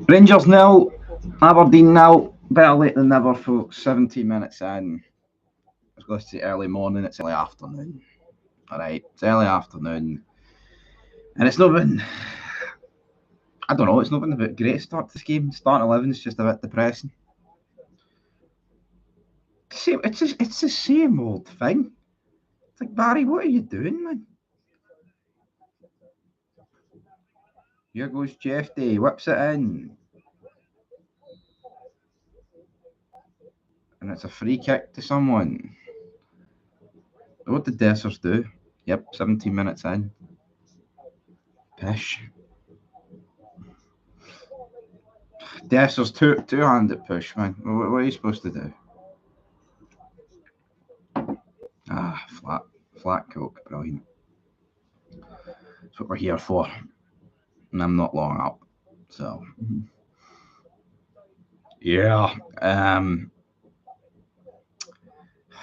Rangers nil, Aberdeen nil. Better late than never, for 17 minutes in. I was going to say early morning, it's early afternoon. Alright, it's early afternoon. And it's not been, I don't know, it's not been a bit great start to this game. Starting 11 is just a bit depressing. It's the same old thing. It's like, Barry, what are you doing, man? Here goes Jeff Day, whips it in. And it's a free kick to someone. What did Dessers do? Yep, 17 minutes in. Pish. Dessers two-handed push, man. What are you supposed to do? Flat coke, brilliant. That's what we're here for. And I'm not long up, so yeah.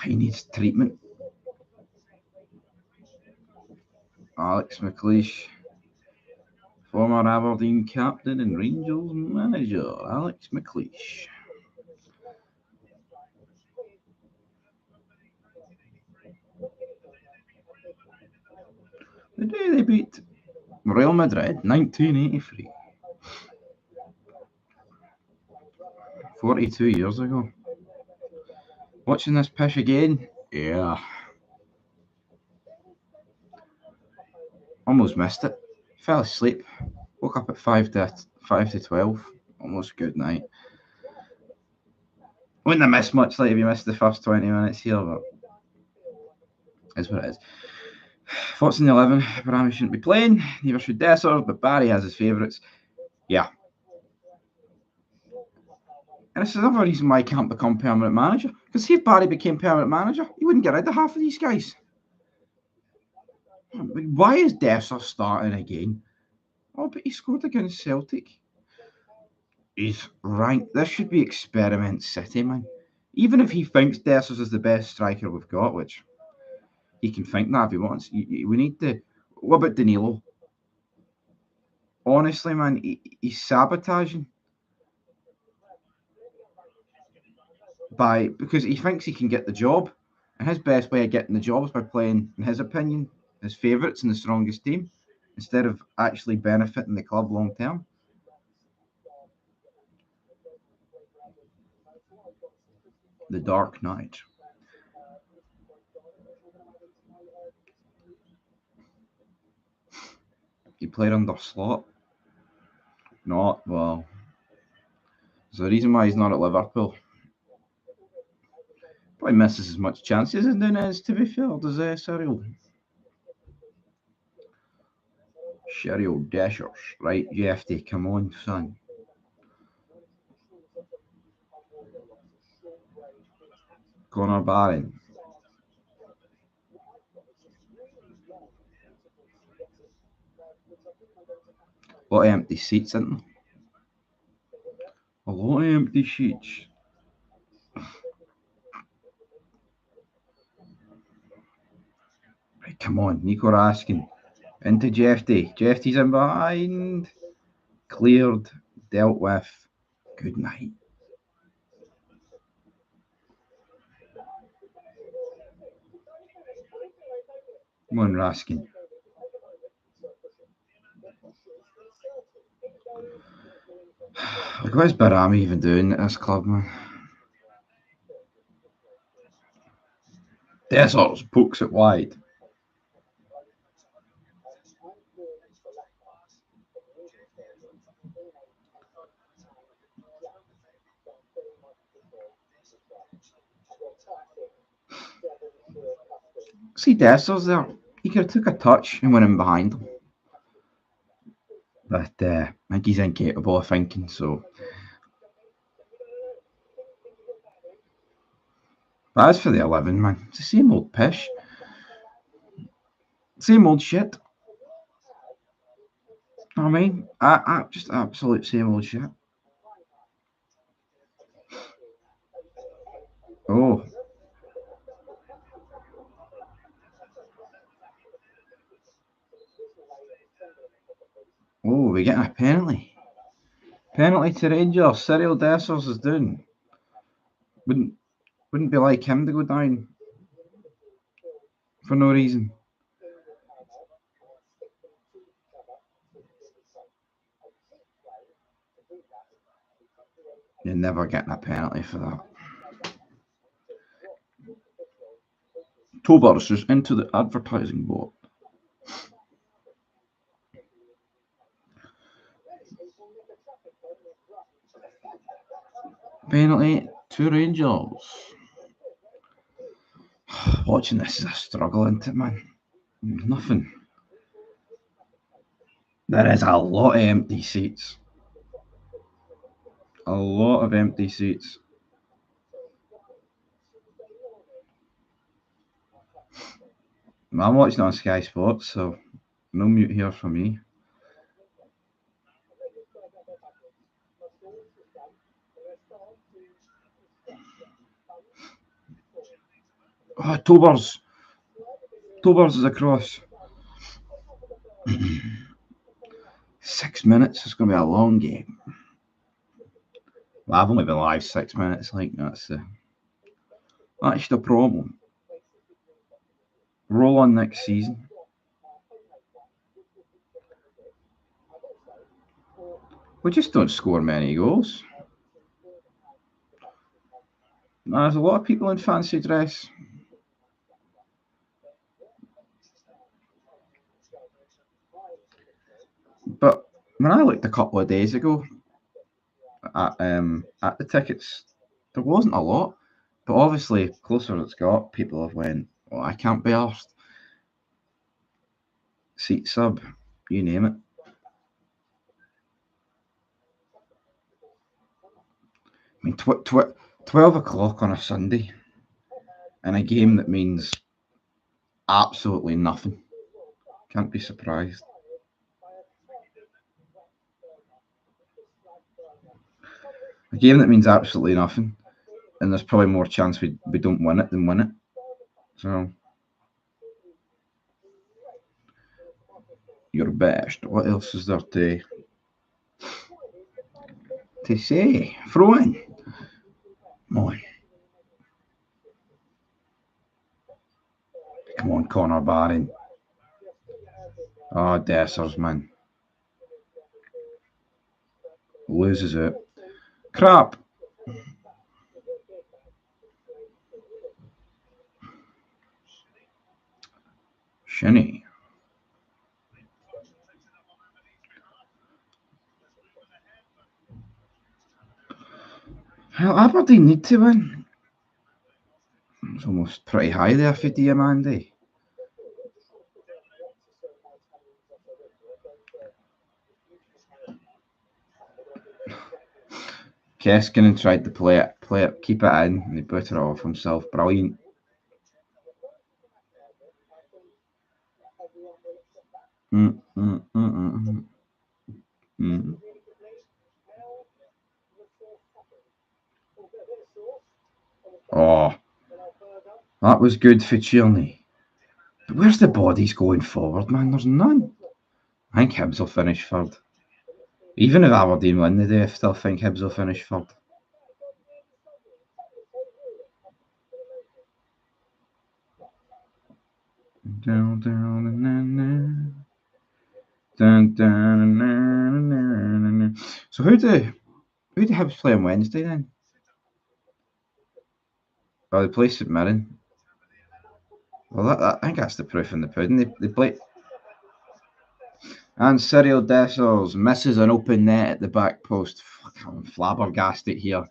He needs treatment. Alex McLeish, former Aberdeen captain and Rangers manager, Alex McLeish. The day they beat Real Madrid, 1983. 42 years ago. Watching this pish again? Yeah. Almost missed it. Fell asleep. Woke up at 5 to 12. Almost good night. Wouldn't have missed much like if you missed the first 20 minutes here, but it's what it is. Thoughts in the 11? Brahmi shouldn't be playing. Neither should Dessers, but Barry has his favourites. Yeah. And this is another reason why he can't become permanent manager. Because see, if Barry became permanent manager, he wouldn't get rid of half of these guys. Why is Dessers starting again? Oh, but he scored against Celtic. He's ranked. This should be Experiment City, man. Even if he thinks Dessers is the best striker we've got, which he can think that if he wants, we need to. What about Danilo? Honestly, man, he's sabotaging because he thinks he can get the job, and his best way of getting the job is by playing, in his opinion, his favourites and the strongest team, instead of actually benefiting the club long term. The Dark Knight. He played under Slot. Not well. There's a reason why he's not at Liverpool. Probably misses as much chances as Nunes, to be fair, does Cyril. Cheryl Dashers. Right, Jeffy, come on, son. Connor Barron. A lot of empty seats, isn't there? A lot of empty seats. Right, come on, Nico Raskin. Into Jeffy. Jeffy's in behind. Cleared. Dealt with. Good night. Come on, Raskin. Like, what is Barami even doing at this club, man? Dessers pokes it wide. See Dessers there. He could have took a touch and went in behind him. But I think he's incapable of thinking, so. But as for the 11, man, it's the same old pish. Same old shit. I mean, I just absolute same old shit. Oh. Oh, we're getting a penalty. Penalty to Rangers. Cyril Dessers is down. Wouldn't be like him to go down for no reason. You're never getting a penalty for that. Tobers is into the advertising board. Penalty to Rangers. Watching this is a struggle, isn't it, man? Nothing. There is a lot of empty seats. A lot of empty seats. I'm watching on Sky Sports, so no mute here for me. Oh, Tobers. Tobers is across. 6 minutes. It's going to be a long game. Well, I've only been live 6 minutes. Like that's the problem. Roll on next season. We just don't score many goals. There's a lot of people in fancy dress. But when I looked a couple of days ago at the tickets, there wasn't a lot. But obviously, closer it's got, people have went, well, I can't be arsed. Seat sub, you name it. I mean, 12 o'clock on a Sunday in a game that means absolutely nothing. Can't be surprised. A game that means absolutely nothing, and there's probably more chance we don't win it than win it. So, your best. What else is there to say? Throw in. Come on, Connor Barron. Oh, Dessers, man. Loses it. Crap. Shinny. Well, Aberdeen need to win. It's almost pretty high there for Igamane. Keskinen tried to play it, keep it in, and he put it off himself. Brilliant. Oh, that was good for Tierney. But where's the bodies going forward, man? There's none. I think Hibs will finish third. Even if Aberdeen win the day, I still think Hibs will finish third. Down, down, dun, dun, so who do Hibs play on Wednesday then? Oh, they play St Mirren. Well, I think that's the proof in the pudding. They play. And Cyril Dessers misses an open net at the back post. Fuck, I'm flabbergasted here.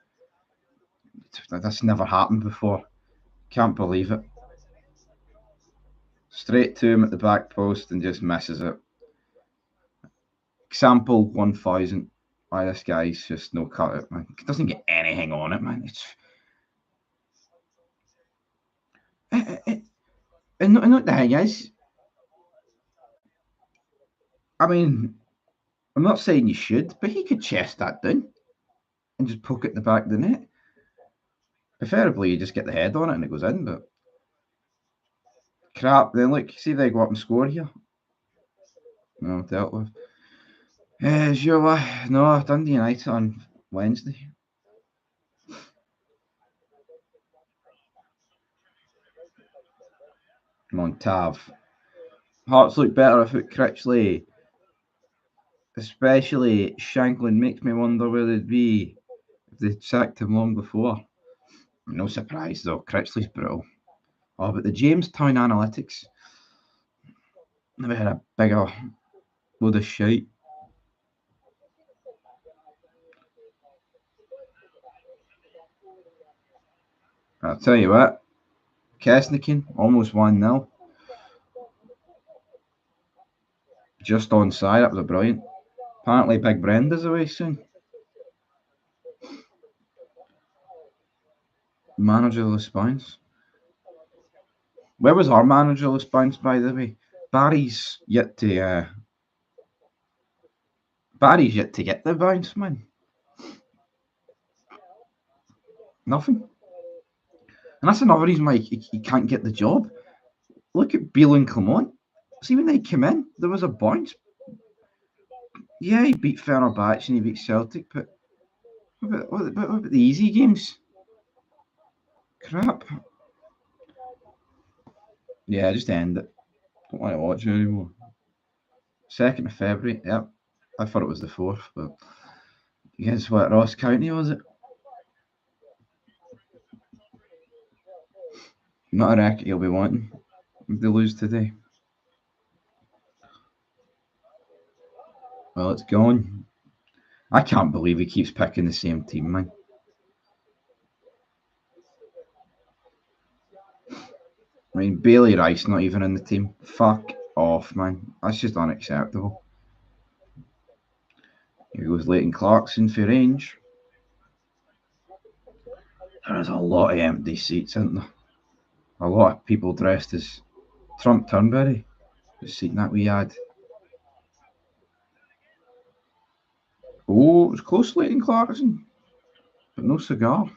That's never happened before. Can't believe it. Straight to him at the back post and just misses it. Example 1000. Why this guy's just no cut it, man. He doesn't get anything on it, man. And the thing is, I mean, I'm not saying you should, but he could chest that down and just poke it in the back of the net. Preferably, you just get the head on it and it goes in, but crap. Then look, see if they go up and score here. No, dealt with. Sure. No, Dundee United on Wednesday. Come on, Tav. Hearts look better without Critchley. Especially Shanklin makes me wonder where they'd be if they sacked him long before. No surprise though, Critchley's brittle. Oh, but the Jamestown analytics, never had a bigger load of shite. I'll tell you what, Kesnikin, almost 1-0. Just onside, that was a brilliant. Apparently Big Brenda's away soon. Manager of the Spines. Where was our manager of the Spines, by the way? Barry's yet to get the bounce, man. Nothing. And that's another reason why he can't get the job. Look at Beale and Clement. See, when they came in, there was a bounce. Yeah, he beat Fenerbahce and he beat Celtic, but what about the easy games? Crap. Yeah, just end it. Don't want to watch it anymore. 2nd of February. Yep. I thought it was the 4th, but guess what? Ross County, was it? Not a racket he'll be wanting if they lose today. Well, it's gone. I can't believe he keeps picking the same team, man. I mean, Bailey Rice not even in the team. Fuck off, man. That's just unacceptable. Here goes Leighton Clarkson for range. There is a lot of empty seats, isn't there? A lot of people dressed as Trump Turnberry. The seat that we had. Oh, it was close, Leighton Clarkson, but no cigar.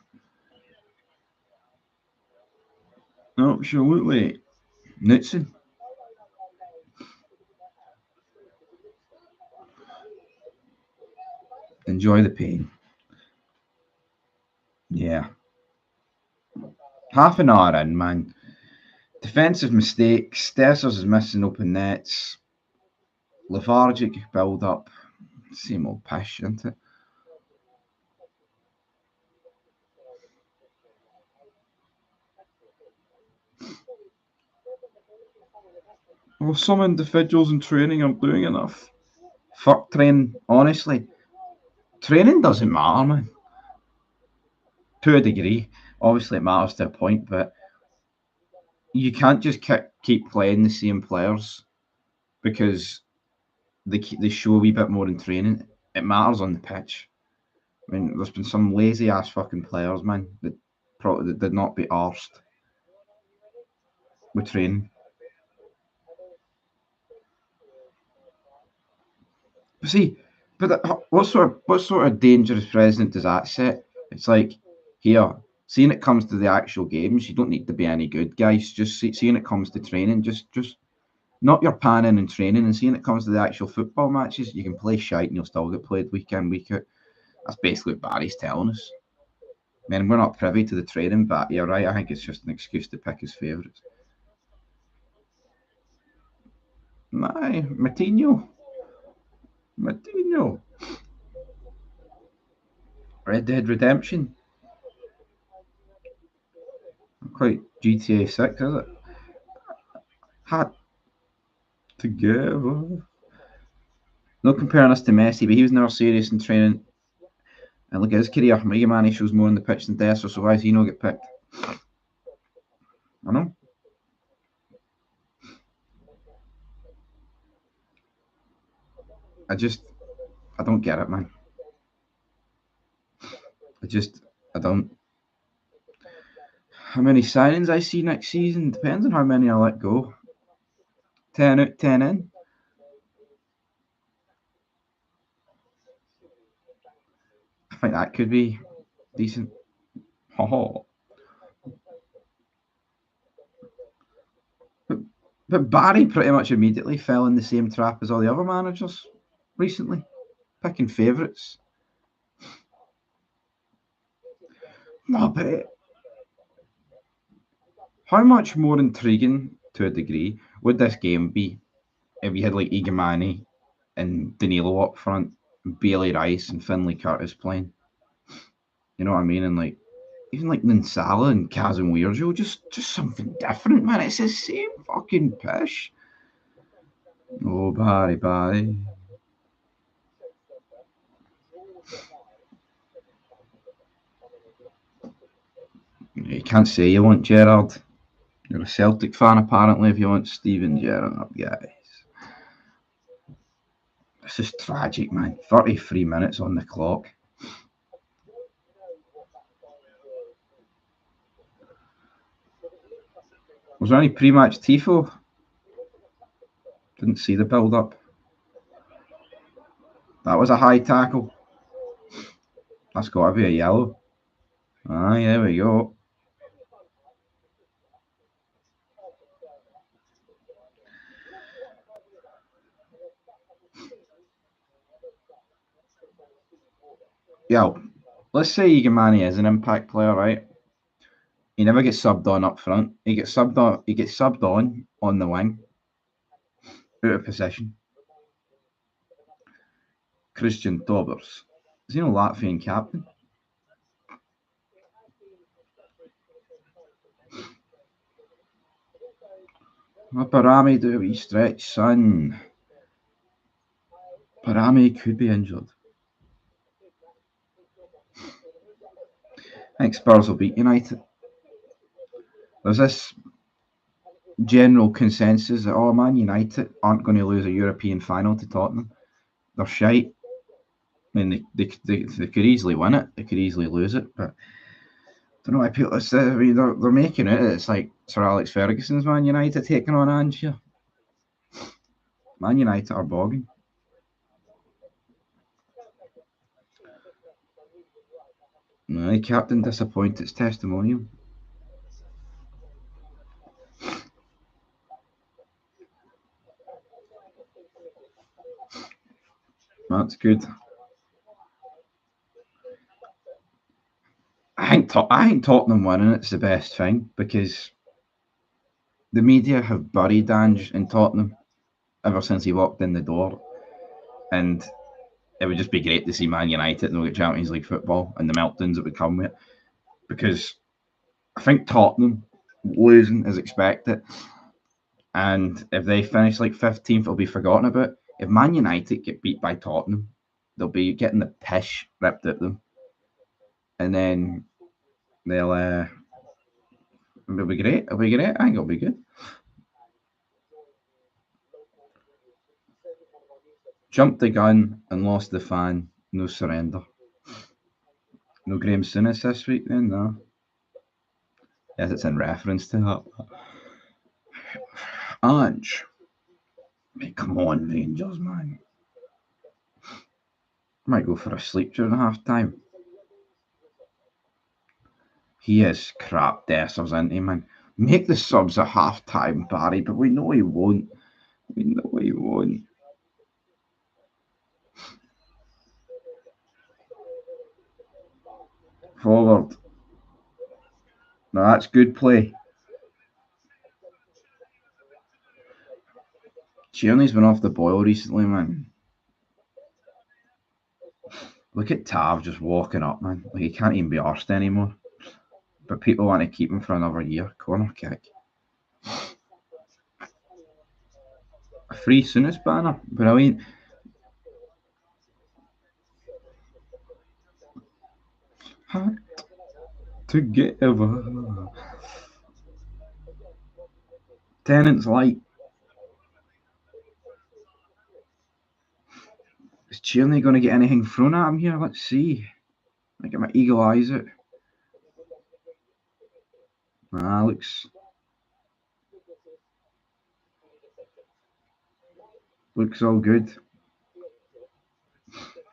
Absolutely. Knutson. Enjoy the pain. Yeah. Half an hour in, man. Defensive mistakes. Stessers is missing open nets. Lethargic build up. Same old pish, isn't it? Well, some individuals in training aren't doing enough. Fuck training, honestly. Training doesn't matter, man. To a degree. Obviously, it matters to a point, but you can't just keep playing the same players because they show a wee bit more in training. It matters on the pitch. I mean, there's been some lazy ass fucking players, man, that probably did not be arsed with training. But see, what sort of dangerous precedent does that set? It's like, here, seeing it comes to the actual games, you don't need to be any good, guys. Just seeing it comes to training, just not your panning and training, and seeing it comes to the actual football matches, you can play shite and you'll still get played week in, week out. That's basically what Barry's telling us. Man, we're not privy to the training, but you're right. I think it's just an excuse to pick his favourites. My Matinho. Red Dead Redemption. Not quite GTA 6, is it? Hat together. Not comparing us to Messi, but he was never serious in training. And look at his career. Igamane shows more on the pitch than Dessers, so why does he not get picked? I know. I don't get it, man. I don't. How many signings I see next season depends on how many I let go. 10 out, 10 in. I think that could be decent. Oh. But Barry pretty much immediately fell in the same trap as all the other managers recently. picking favourites. No, but how much more intriguing, to a degree, would this game be if you had like Igamane and Danilo up front, and Bailey Rice and Finlay Curtis playing? You know what I mean? And like even like Ninsala and Casemiro, just something different, man. It's the same fucking pish. Oh, Barry. You can't say you want Gerrard. You're a Celtic fan, apparently, if you want Steven Gerrard up, guys. This is tragic, man. 33 minutes on the clock. Was there any pre-match tifo? Didn't see the build-up. That was a high tackle. That's got to be a yellow. Aye, there we go. Yeah, let's say Igamane is an impact player, right? He never gets subbed on up front. He gets subbed on. He gets subbed on the wing, out of position. Christian Dobers. Is he no Latvian captain? What Barami do a wee stretch, son? Barami could be injured. I think Spurs will beat United. There's this general consensus that Man United aren't going to lose a European final to Tottenham. They're shite. I mean, they could easily win it. They could easily lose it, but I don't know why people say. I mean, they're making it. It's like Sir Alex Ferguson's Man United taking on Ange here. Man United are bogging. No, captain disappointed. It's testimonial. That's good. I think Tottenham winning it's the best thing because the media have buried Ange in Tottenham ever since he walked in the door, and it would just be great to see Man United and get Champions League football and the meltdowns that would come with it. Because I think Tottenham losing is expected, and if they finish like 15th, it'll be forgotten about. If Man United get beat by Tottenham, they'll be getting the pish ripped at them, and then it'll be great. It'll be great. I think it'll be good. Jumped the gun and lost the fan. No surrender. No Graham Souness this week then, no. Yes, it's in reference to that. Ange. Mate, come on, Rangers, man. Might go for a sleep during half time. He is crap, Dessers, isn't he, man? Make the subs at half time, Barry, but we know he won't. We know he won't. Forward. No, that's good play. Tierney's been off the boil recently, man. Look at Tav just walking up, man. Like he can't even be arsed anymore. But people want to keep him for another year. Corner kick. A free Souness banner. Brilliant. Heart together. Tenant's light. Is Tierney going to get anything thrown at him here? Let's see. I get my eagle eyes out. Looks all good.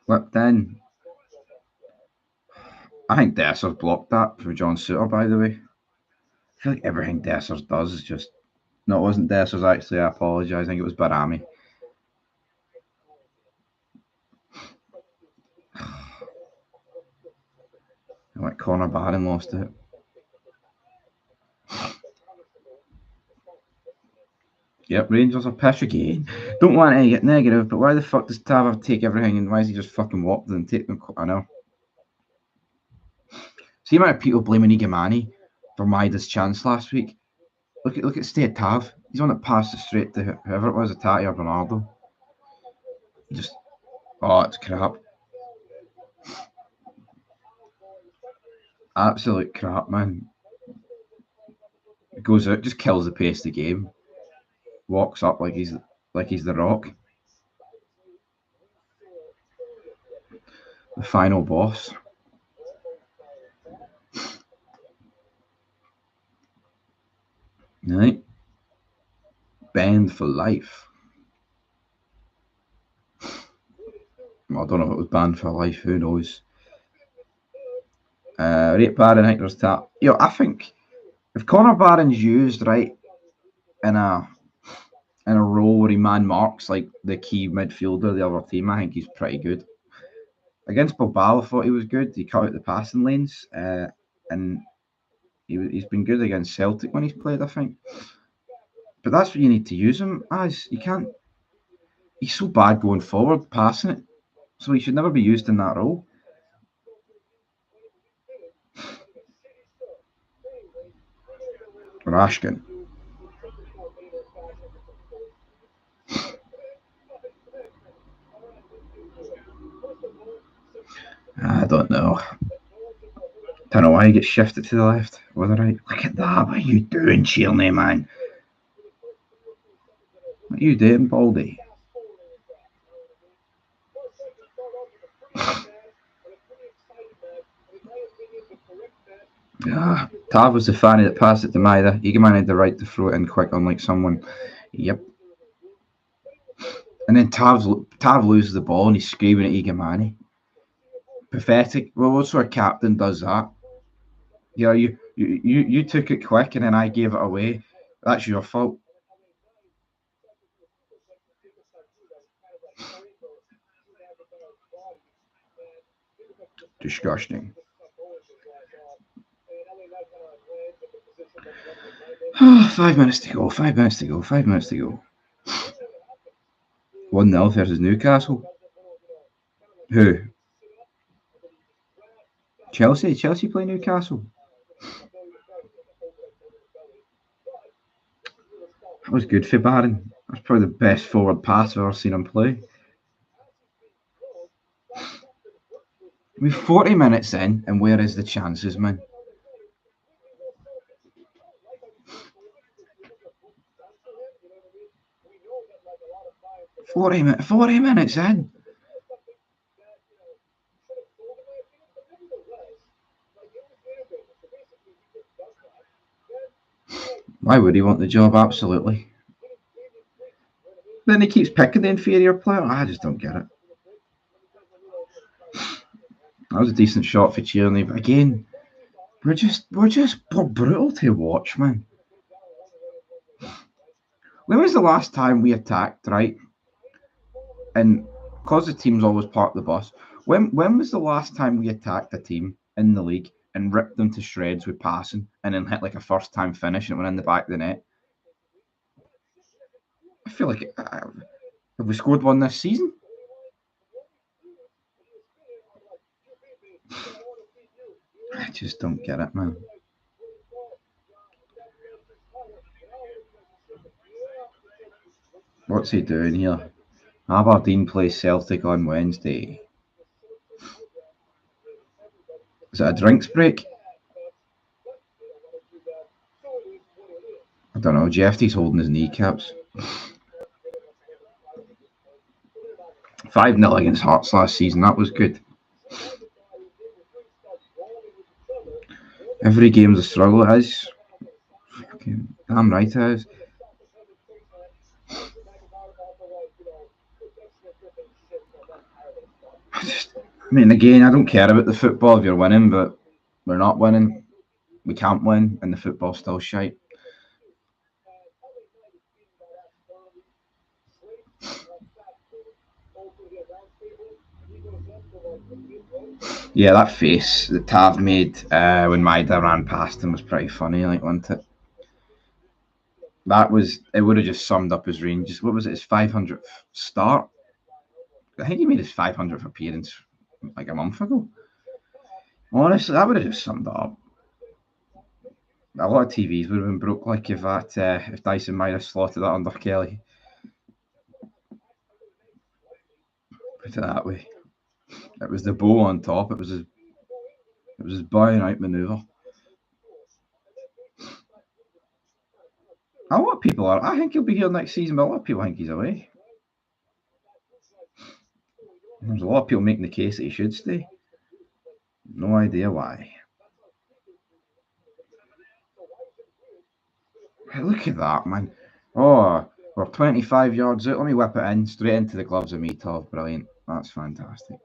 Whipped in. I think Dessers blocked that for John Suter, by the way. I feel like everything Dessers does is just. No, it wasn't Dessers actually. I apologise. I think it was Barami. Like Conor Barron lost it. Yep, Rangers are pish again. Don't want to get negative, but why the fuck does Tav take everything and why does he just fucking walk them and take them? I know. See the amount of people blaming Igamane for Maida's chance last week. Look at Stay Tav. He's on it passed it straight to whoever it was, Atati or Bernardo. Just it's crap. Absolute crap, man. Goes out, just kills the pace of the game. Walks up like he's the Rock. The final boss. Right. Banned for life. Well, I don't know if it was banned for life, who knows. Rate Barron, I think there's that. I think if Conor Barron's used right in a role where he man marks like the key midfielder of the other team, I think he's pretty good. Against Bilbao, I thought he was good. He cut out the passing lanes, and he's been good against Celtic when he's played, I think. But that's what you need to use him as. You can't. He's so bad going forward, passing it, so he should never be used in that role. Rashkin. I don't know. Don't know why he gets shifted to the left or the right. Look at that. What are you doing, Tierney, man? What are you doing, Baldy? Tav was the fanny that passed it to Maida. Igamane had the right to throw it in quick, unlike someone. Yep. And then Tav loses the ball and he's screaming at Igamane. Pathetic. Well, what sort of captain does that? You took it quick and then I gave it away. That's your fault. Disgusting. 5 minutes to go. 5 minutes to go. 5 minutes to go. 1-0 versus Newcastle. Who? Chelsea. Chelsea play Newcastle. That was good for Barron. That's probably the best forward pass I've ever seen him play. We're 40 minutes in, and where is the chances, man? Forty minutes in. Why would he want the job? Absolutely. Then he keeps picking the inferior player. I just don't get it. That was a decent shot for Tierney, but again, we're brutal to watch, man. When was the last time we attacked, right? And because the team's always parked the bus, when was the last time we attacked a team in the league and ripped them to shreds with passing and then hit like a first time finish and it went in the back of the net? I feel like have we scored one this season? I just don't get it, man. What's he doing here? Aberdeen plays Celtic on Wednesday. Is it a drinks break? I don't know. Jeffy's holding his kneecaps. 5-0 against Hearts last season. That was good. Every game's a struggle, it is. Fucking damn right it is. I mean, again, I don't care about the football if you're winning, but we're not winning. We can't win, and the football's still shite. Yeah, that face that Tav made when Maida ran past him was pretty funny, like, wasn't it? It would have just summed up his range. What was it, his 500th start? I think he made his 500th appearance like a month ago. Honestly, that would have just summed it up. A lot of TVs would have been broke like if Dyson might have slotted that under Kelly. Put it that way. It was the bow on top. It was his bowing out manoeuvre. A lot of people are. I think he'll be here next season, but a lot of people think he's away. There's a lot of people making the case that he should stay. No idea why. Look at that, man. Oh, we're 25 yards out. Let me whip it in straight into the gloves of me, Tov. Brilliant. That's fantastic.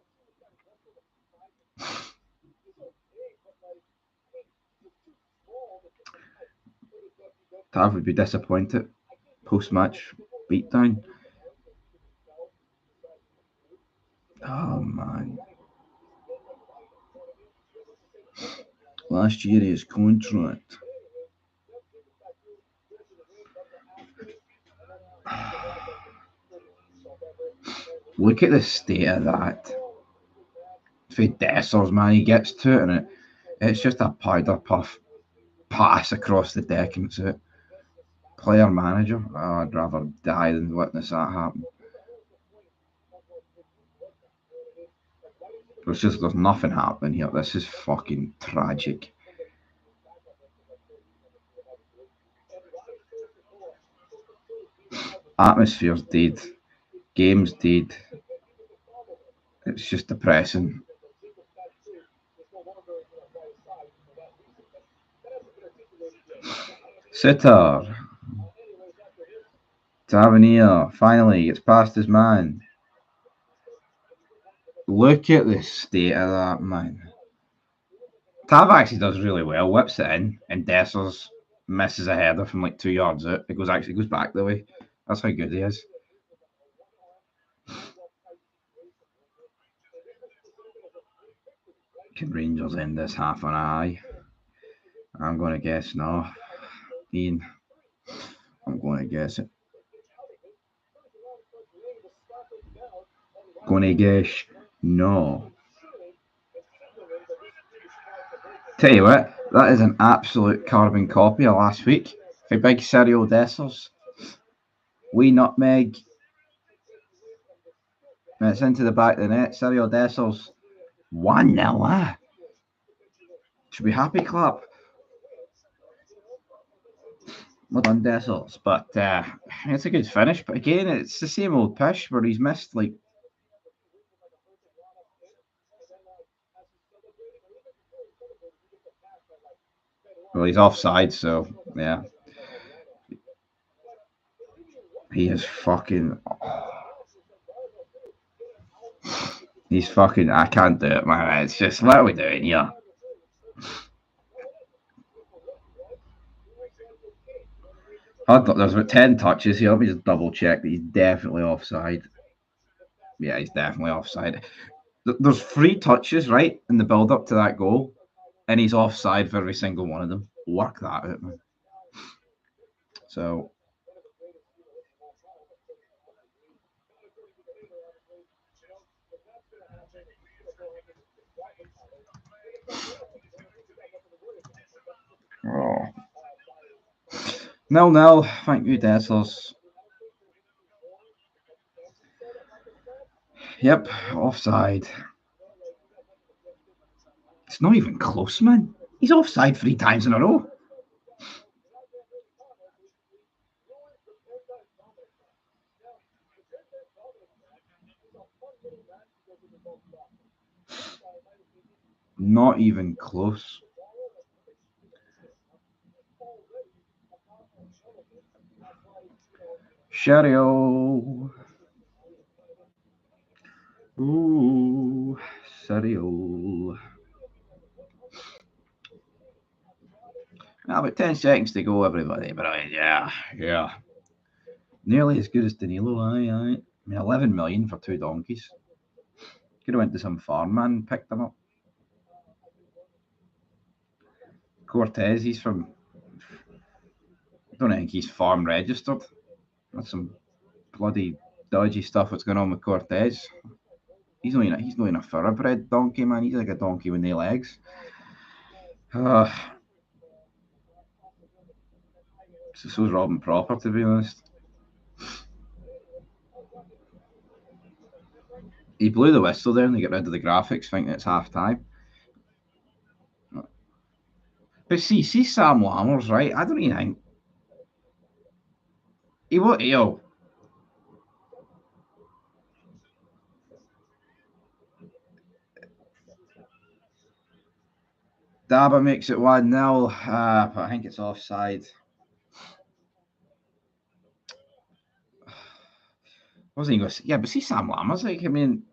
Tav would be disappointed. Post-match beatdown. Oh, man. Last year, his contract. Look at the state of that. For Dessers, man, he gets to it, and it's just a powder puff pass across the deck, and it's it. Player manager. Oh, I'd rather die than witness that happen. There's nothing happening here. This is fucking tragic. Atmosphere's dead. Game's dead. It's just depressing. Sitter. Tavernier finally gets past his man. Look at the state of that, man. Tav actually does really well, whips it in, and Dessers misses a header from like 2 yards out. It goes back the way. That's how good he is. Can Rangers end this half on an eye? I'm going to guess no. Ian, I'm going to guess it. Going to guess no. Tell you what, that is an absolute carbon copy of last week for big Cyril Dessers. Wee nutmeg. And it's into the back of the net. Cyril Dessers 1-0. Should be happy, clap. Well done, Dessers. But it's a good finish. But again, it's the same old pish where he's missed like. Well, he's offside, so yeah. He is fucking. He's fucking. I can't do it, man. It's just, what are we doing here? There's about 10 touches here. Let me just double check that he's definitely offside. Yeah, he's definitely offside. There's 3 touches, right, in the build up to that goal, and he's offside for every single one of them. Work that out, man. So. Oh. 0-0. Thank you, Dessers. Yep, offside. It's not even close, man. He's offside 3 times in a row. Not even close. Sherio. Ooh, Sherio. About 10 seconds to go, everybody. But yeah. Nearly as good as Danilo, aye. I mean, 11 million for 2 donkeys. Could have went to some farm man and picked them up. Cortez, he's from. I don't think he's farm registered. That's some bloody dodgy stuff that's going on with Cortez. He's not even a thoroughbred donkey, man. He's like a donkey with no legs. So's robbing proper, to be honest. He blew the whistle there and they get rid of the graphics, thinking it's half time. But see Sam Lammers, right? I don't even think he won't. Yo, Daba makes it 1-0, but I think it's offside. Wasn't he going to, yeah, but see Sam Lammers, like, I mean,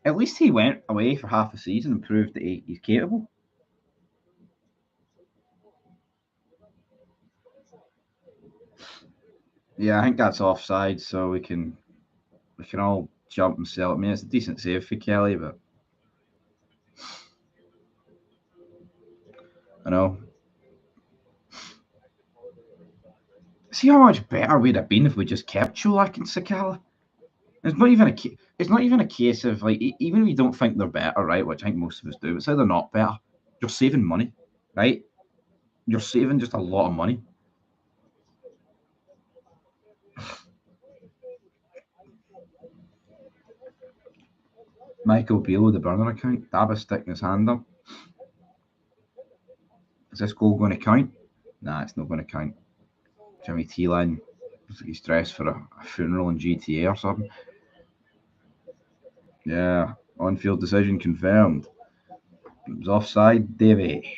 at least he went away for half a season and proved that he's capable. Yeah, I think that's offside, so we can all jump and sell it. I mean, it's a decent save for Kelly, but I know. See how much better we'd have been if we just kept Cholak and Sakala. It's not even a case of like, even if you don't think they're better, right? Which I think most of us do. It's either not better. You're saving money, right? You're saving just a lot of money. Michael Beale with the burner account. Daba sticking his hand up. Is this goal going to count? Nah, it's not going to count. Jimmy T-Line looks like he's dressed for a funeral in GTA or something. Yeah, on-field decision confirmed. It was offside, Davey.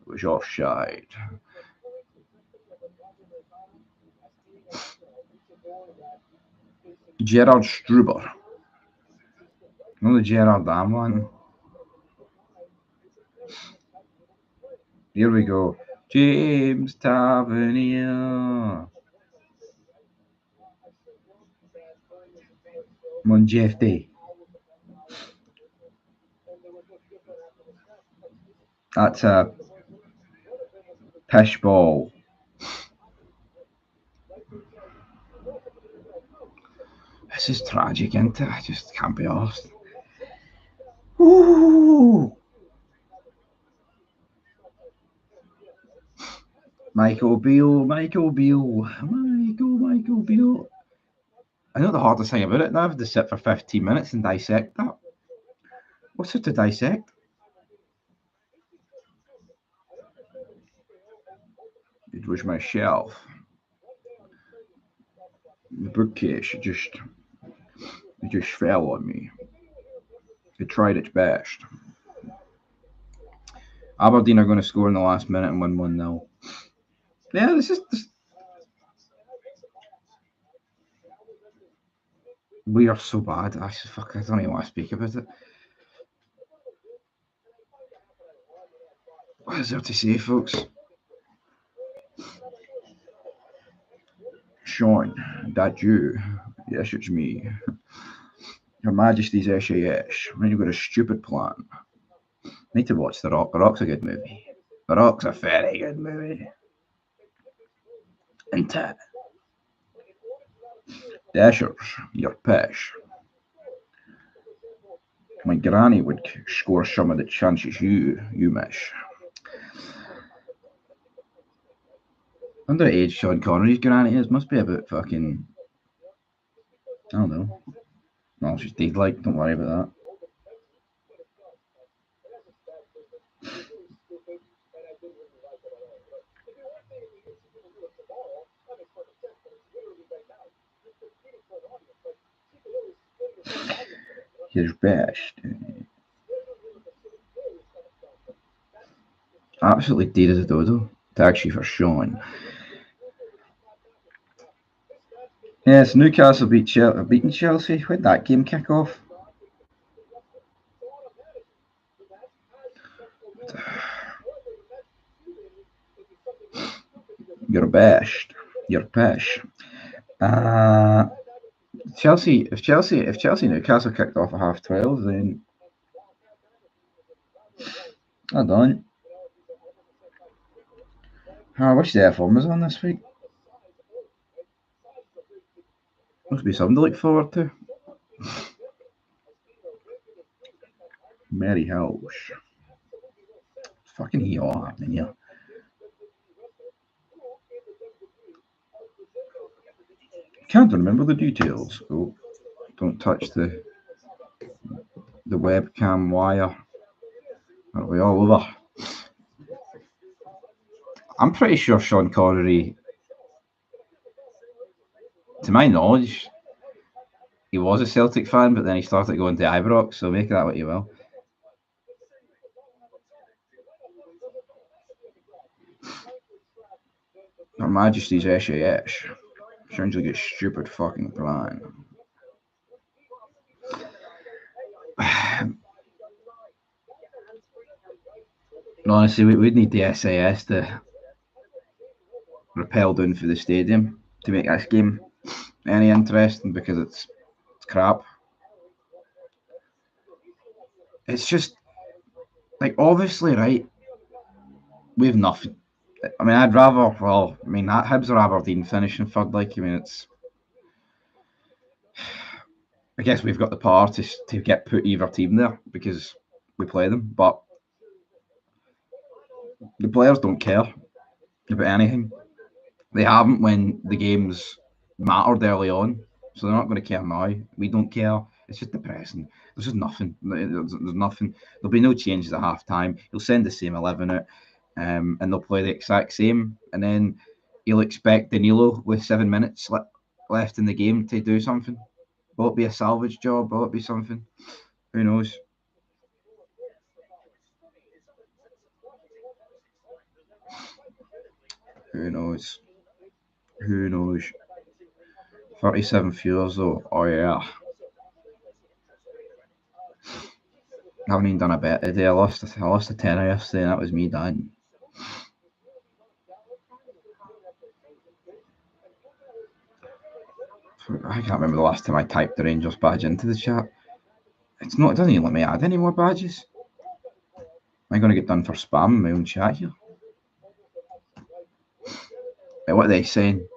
It was offside. Gerard Struber. Not the Gerard Dam one. Here we go. James Tavernier. Come on, Jeff D. That's a pish ball. This is tragic, isn't it? I just can't be arsed. Ooh. Michael Beale. Michael Beale. I know the hardest thing about it now, I have to sit for 15 minutes and dissect that. What's it to dissect? It was my shelf. The bookcase, it just fell on me. It tried its best. Aberdeen are going to score in the last minute and win 1-0. Yeah, this. We are so bad. I don't even want to speak about it. What is there to say, folks? Sean, that you? Yes, it's me. Her Majesty's SAS. When you've got a stupid plan. Need to watch The Rock. The Rock's a good movie. The Rock's a very good movie. And Dashers, you're pish. My granny would score some of the chances you miss. I wonder what age Sean Connery's granny is. Must be about fucking, I don't know. No, she's dead, like, don't worry about that. His best. Absolutely dead as a dodo. Taxi for Sean. Yes, Newcastle beaten Chelsea. When did that game kick off? You're best. You're pish. If Chelsea Newcastle kicked off at 12:30, then I don't. I wish the F1 was on this week. Must be something to look forward to. Mary Hills. Fucking heat all happening here. Can't remember the details. Oh, don't touch the webcam wire. Are we all over? I'm pretty sure Sean Connery, to my knowledge, he was a Celtic fan, but then he started going to Ibrox, so make that what you will. Her Majesty's SAS. Sounds like a stupid fucking plan. Honestly, we'd need the SAS to rappel down for the stadium to make this game any interesting, because it's crap. It's just like, obviously, right, we've nothing. I mean, I'd rather, Hibs or Aberdeen finishing third. Like, I mean, I guess we've got the power to get put either team there because we play them, but the players don't care about anything. They haven't when the games mattered early on, so they're not going to care now. We don't care. It's just depressing. There's just nothing. There's nothing. There'll be no changes at half time. He'll send the same 11 out, and they'll play the exact same. And then he'll expect Danilo with 7 minutes left in the game to do something. Will it be a salvage job? Will it be something? Who knows? Who knows? Who knows? 37 viewers though. Oh yeah. I haven't even done a bet today. I lost a tenner yesterday, and that was me done. I can't remember the last time I typed the Rangers badge into the chat. It doesn't even let me add any more badges. Am I going to get done for spam in my own chat here? What are they saying?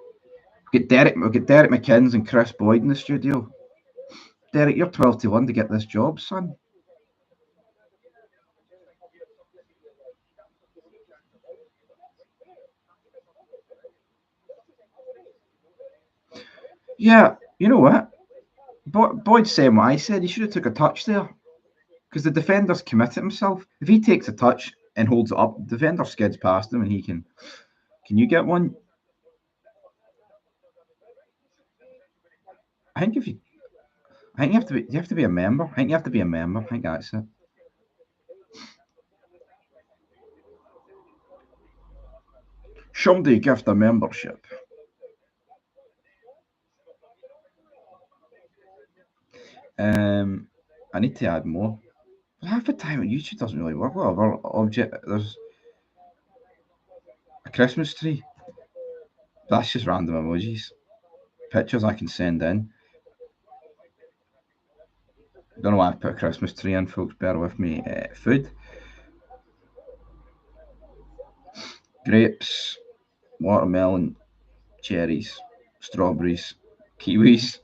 We'll get Derek McKinns and Chris Boyd in the studio. Derek, you're 12-1 to get this job, son. Yeah, you know what? Boyd's saying what I said. He should have took a touch there, because the defender's committed himself. If he takes a touch and holds it up, the defender skids past him, and he can. Can you get one? I think you have to be a member. I think you have to be a member. I think that's it. Somebody gift a membership. I need to add more. But half the time YouTube doesn't really work. Whatever object, there's a Christmas tree. That's just random emojis. Pictures I can send in. Don't know why I put a Christmas tree in, folks. Bear with me. Food. Grapes, watermelon, cherries, strawberries, kiwis.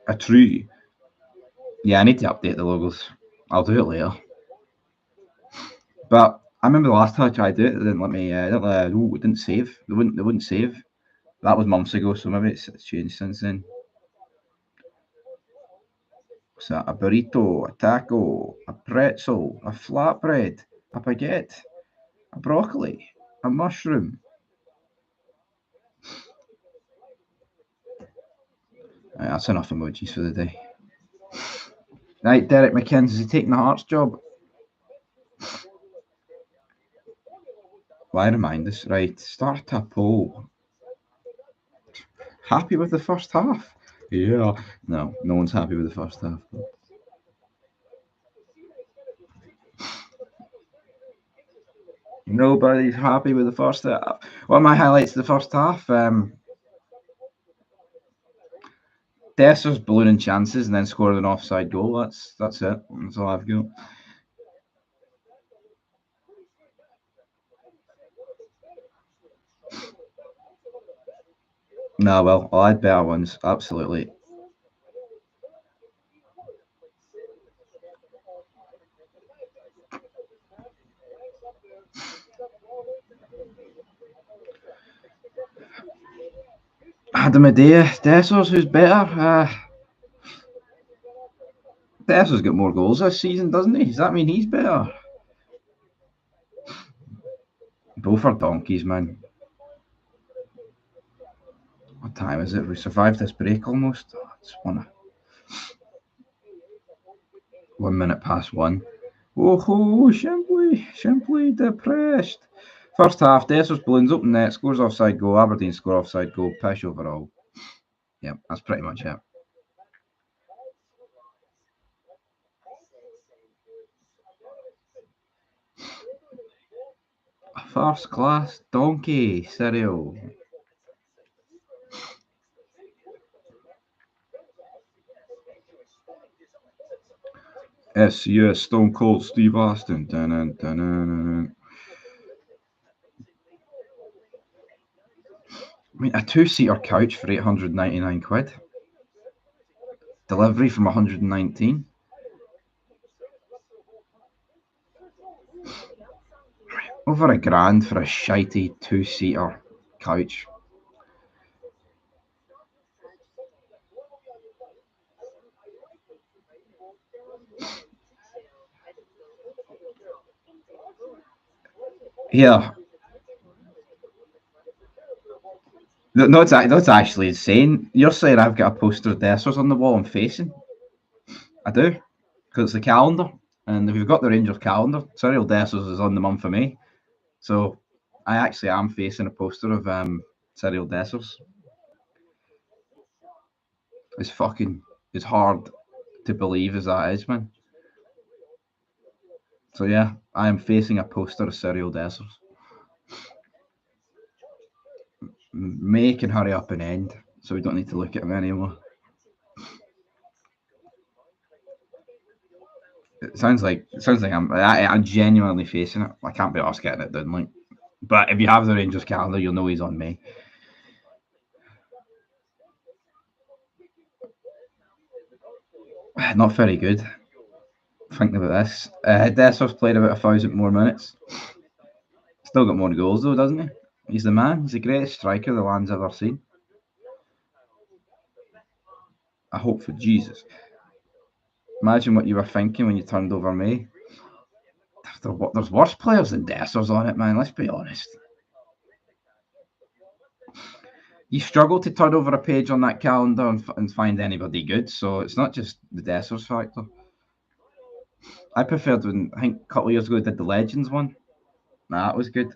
A tree. Yeah, I need to update the logos. I'll do it later. But I remember the last time I tried to do it, they didn't let me. It didn't save. They wouldn't save. That was months ago, so maybe it's changed since then. What's that? A burrito, a taco, a pretzel, a flatbread, a baguette, a broccoli, a mushroom. Right, that's enough emojis for the day. Right, Derek McKinns, is he taking the Hearts job? Why remind us? Right, start a poll. Happy with the first half? Yeah. No one's happy with the first half. Nobody's happy with the first half. One of my highlights of the first half, Desser's ballooning chances and then scored an offside goal. That's it. That's all I've got. No, well, I had better ones. Absolutely. Adam Adea, Desser's who's better. Desser's got more goals this season, doesn't he? Does that mean he's better? Both are donkeys, man. What time is it? We survived this break almost. Oh, it's 1 minute past 1. Oh, simply depressed. First half, Dessers balloons open net, scores offside goal, Aberdeen score offside goal, pish overall. Yeah, that's pretty much it. First class donkey cereal. SCS Stone Cold Steve Austin. Dun-dun, dun-dun. I mean, a two-seater couch for 899 quid. Delivery from 119. Over £1,000 for a shitey two-seater couch. Yeah. No, that's actually insane. You're saying I've got a poster of Dessers on the wall I'm facing? I do, because it's the calendar. And if you've got the Rangers calendar, Cyril Dessers is on the month for me. So I actually am facing a poster of Cyril Dessers. It's hard to believe as that is, man. So yeah, I am facing a poster of Cyril Dessers. May can hurry up and end, so we don't need to look at him anymore. It sounds like I'm genuinely facing it. I can't be asked getting it done, like. But if you have the Rangers calendar, you'll know he's on me. Not very good. Thinking about this, Desser's played about 1,000 more minutes. Still got more goals though, doesn't he? He's the man. He's the greatest striker the land's ever seen. I hope for Jesus. Imagine what you were thinking when you turned over me. There's worse players than Dessers on it, man. Let's be honest. You struggle to turn over a page on that calendar and find anybody good, so it's not just the Dessers factor. I preferred when, I think a couple of years ago, did the Legends one. Nah, that was good.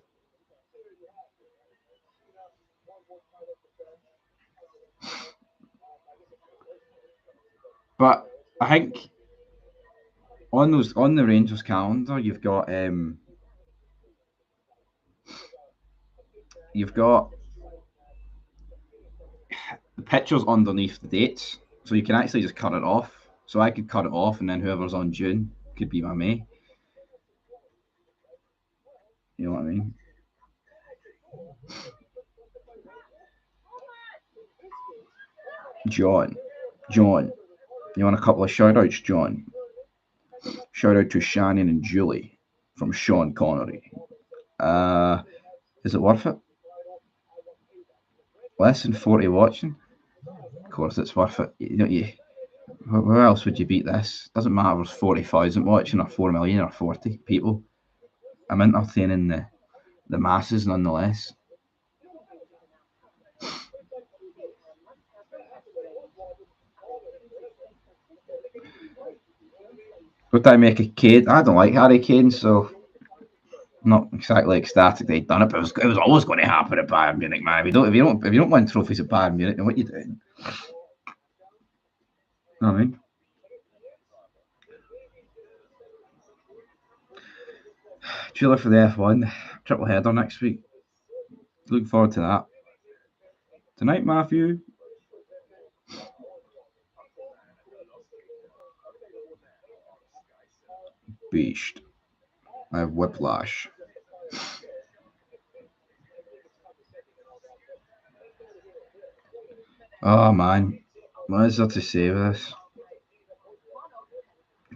But I think on the Rangers calendar, you've got the pictures underneath the dates, so you can actually just cut it off. So I could cut it off, and then whoever's on June could be my May. You know what I mean? John, you want a couple of shout outs, John? Shout out to Shannon and Julie from Sean Connery. Is it worth it? Less than 40 watching? Of course, it's worth it. Where else would you beat this? Doesn't matter if there's 40,000 watching or 4 million or 40 people. I'm entertaining the masses nonetheless. What do I make of Kane? I don't like Harry Kane, so not exactly ecstatic they'd done it, but it was always going to happen at Bayern Munich, man. If you don't win trophies at Bayern Munich, then what are you doing? You know what I mean? Trailer for the F1. triple header next week. Look forward to that. Tonight, Matthew. Beast. I have whiplash. Oh man, what is there to say with this?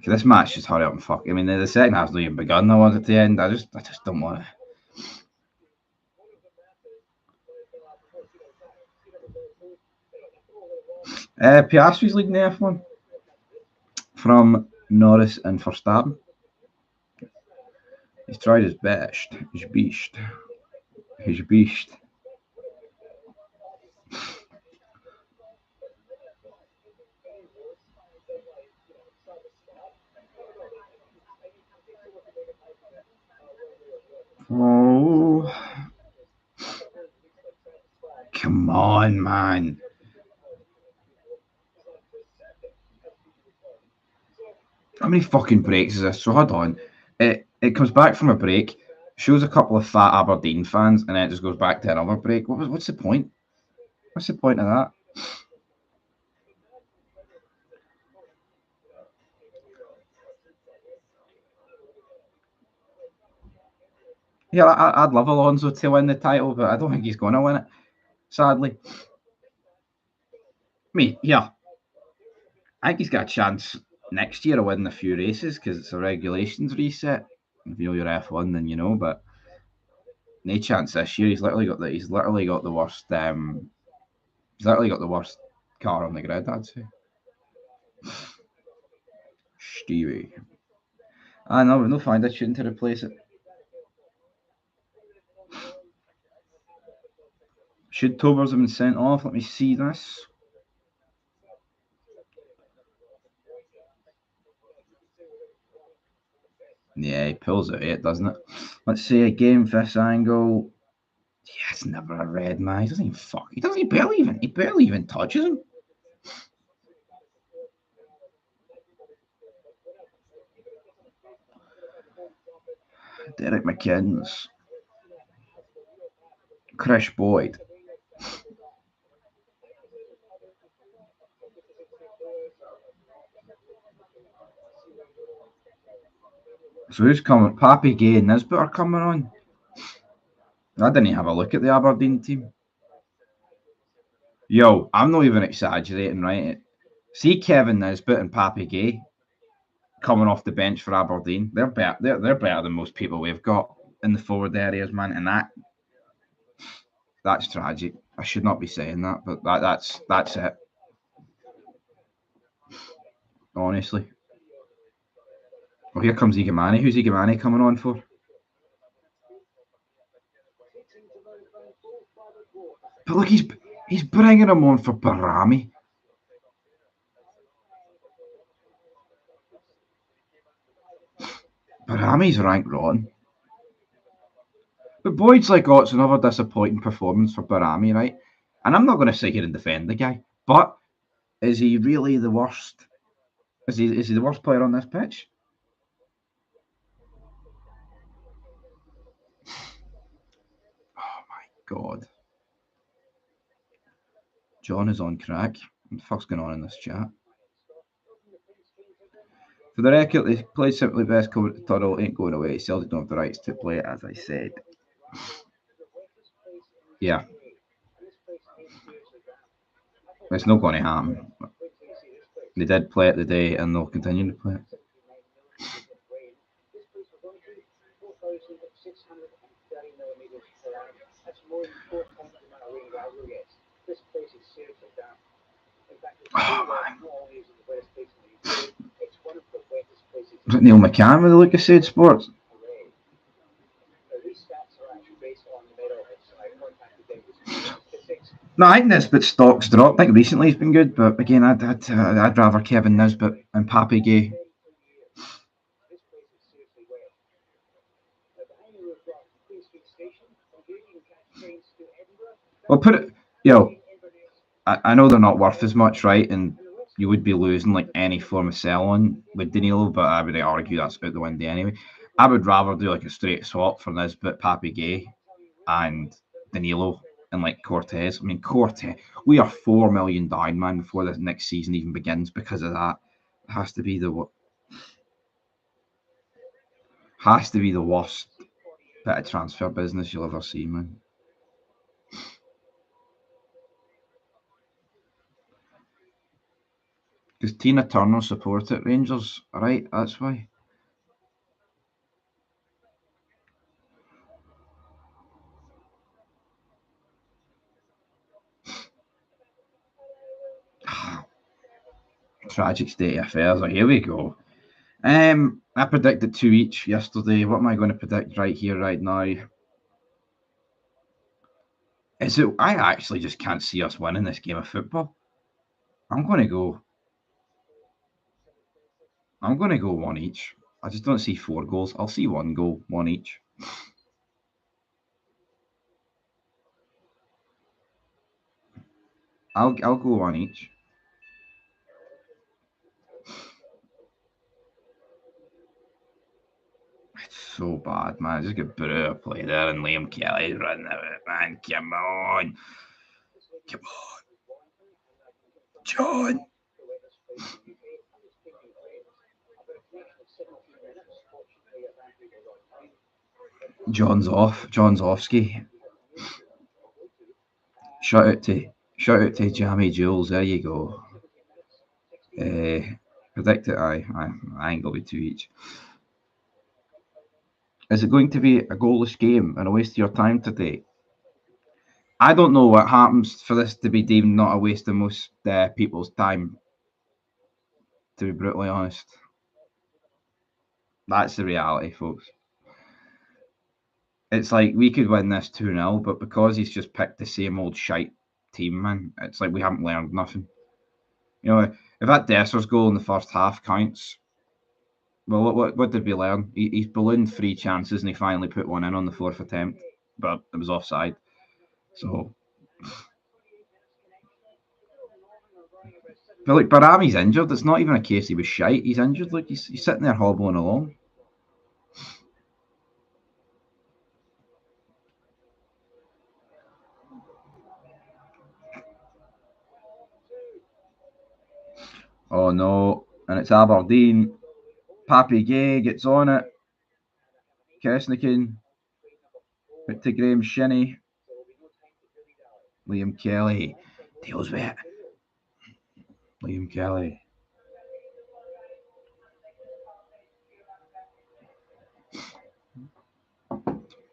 This match just hurry up and fuck. I mean, the second half's not even begun. I was at the end. I just don't want to. Piastri's leading the F1 from Norris and Verstappen. He's tried his best. He's beast. He's beast. Oh, come on, man. How many fucking breaks is this? So hold on. It comes back from a break, shows a couple of fat Aberdeen fans, and then it just goes back to another break. What's the point? What's the point of that? Yeah, I'd love Alonso to win the title, but I don't think he's going to win it, sadly. Yeah. I think he's got a chance next year of winning a few races because it's a regulations reset. If you know your F1, then you know, but no chance this year. He's literally got the worst. He's literally got the worst car on the grid, I'd say. Stevie. No, we've no find a tune to replace it. Should Tobers have been sent off? Let me see this. Yeah, he pulls it 8, doesn't it? Let's see again, this angle. Yeah, it's never a red, man. He doesn't even fuck. He barely even touches him. Derek McKinns. Chris Boyd. So who's coming? Pappy Gay and Nisbet are coming on. I didn't have a look at the Aberdeen team. Yo, I'm not even exaggerating, right? See Kevin Nisbet and Pappy Gay coming off the bench for Aberdeen. They're better. They're better than most people we've got in the forward areas, man. And that's tragic. I should not be saying that, but that's it. Honestly. Well, here comes Igamane. Who's Igamane coming on for? But look, he's bringing him on for Barami. Barami's ranked rotten. But Boyd's like, oh, it's another disappointing performance for Barami, right? And I'm not going to sit here and defend the guy, but is he really the worst? Is he the worst player on this pitch? Oh my god. John is on crack. What the fuck's going on in this chat? For the record, they play simply best tunnel ain't going away. Celtic don't have the rights to play it, as I said. Yeah. It's not going to happen. They did play it today and they'll continue to play it. Oh, man. Was it Neil McCann with the Lucasade Sports? No, I think Nisbet's stock's dropped. I think recently he's been good, but again, I'd rather Kevin Nisbet and Pappy Gay. Well, put it, I know they're not worth as much, right? And you would be losing like any form of sell on with Danilo, but I would argue that's out the window anyway. I would rather do like a straight swap for Nisbet, Papi Gay, and Danilo and like Cortez. I mean, Cortez, we are 4 million down, man, before the next season even begins because of that. It has to be the worst bit of transfer business you'll ever see, man. Because Tina Turner supported Rangers, right? That's why. Tragic state of affairs. Oh, here we go. I predicted 2 each yesterday. What am I going to predict right here, right now? Is it? I actually just can't see us winning this game of football. I'm going to go 1 each. I just don't see 4 goals. I'll see 1 goal, 1 each. I'll go 1 each. It's so bad, man. Just get Brewer play there and Liam Kelly running it, man. Come on. Come on. John. John's off. John's off ski. Shout out to Jamie Jules. There you go. Predict it. I ain't gonna be 2 each. Is it going to be a goalless game and a waste of your time today? I don't know what happens for this to be deemed not a waste of most people's time. To be brutally honest, that's the reality, folks. It's like we could win this 2-0, but because he's just picked the same old shite team, man, it's like we haven't learned nothing. You know, if that Desser's goal in the first half counts, well, what did we learn? He's ballooned 3 chances and he finally put 1 in on the 4th attempt, but it was offside. So, but like Barami's injured. It's not even a case he was shite. He's injured. Like he's sitting there hobbling along. Oh no! And it's Aberdeen. Papi Gay gets on it. Kesnikin. Bit to Graham Shinnie. Liam Kelly deals with it. Liam Kelly.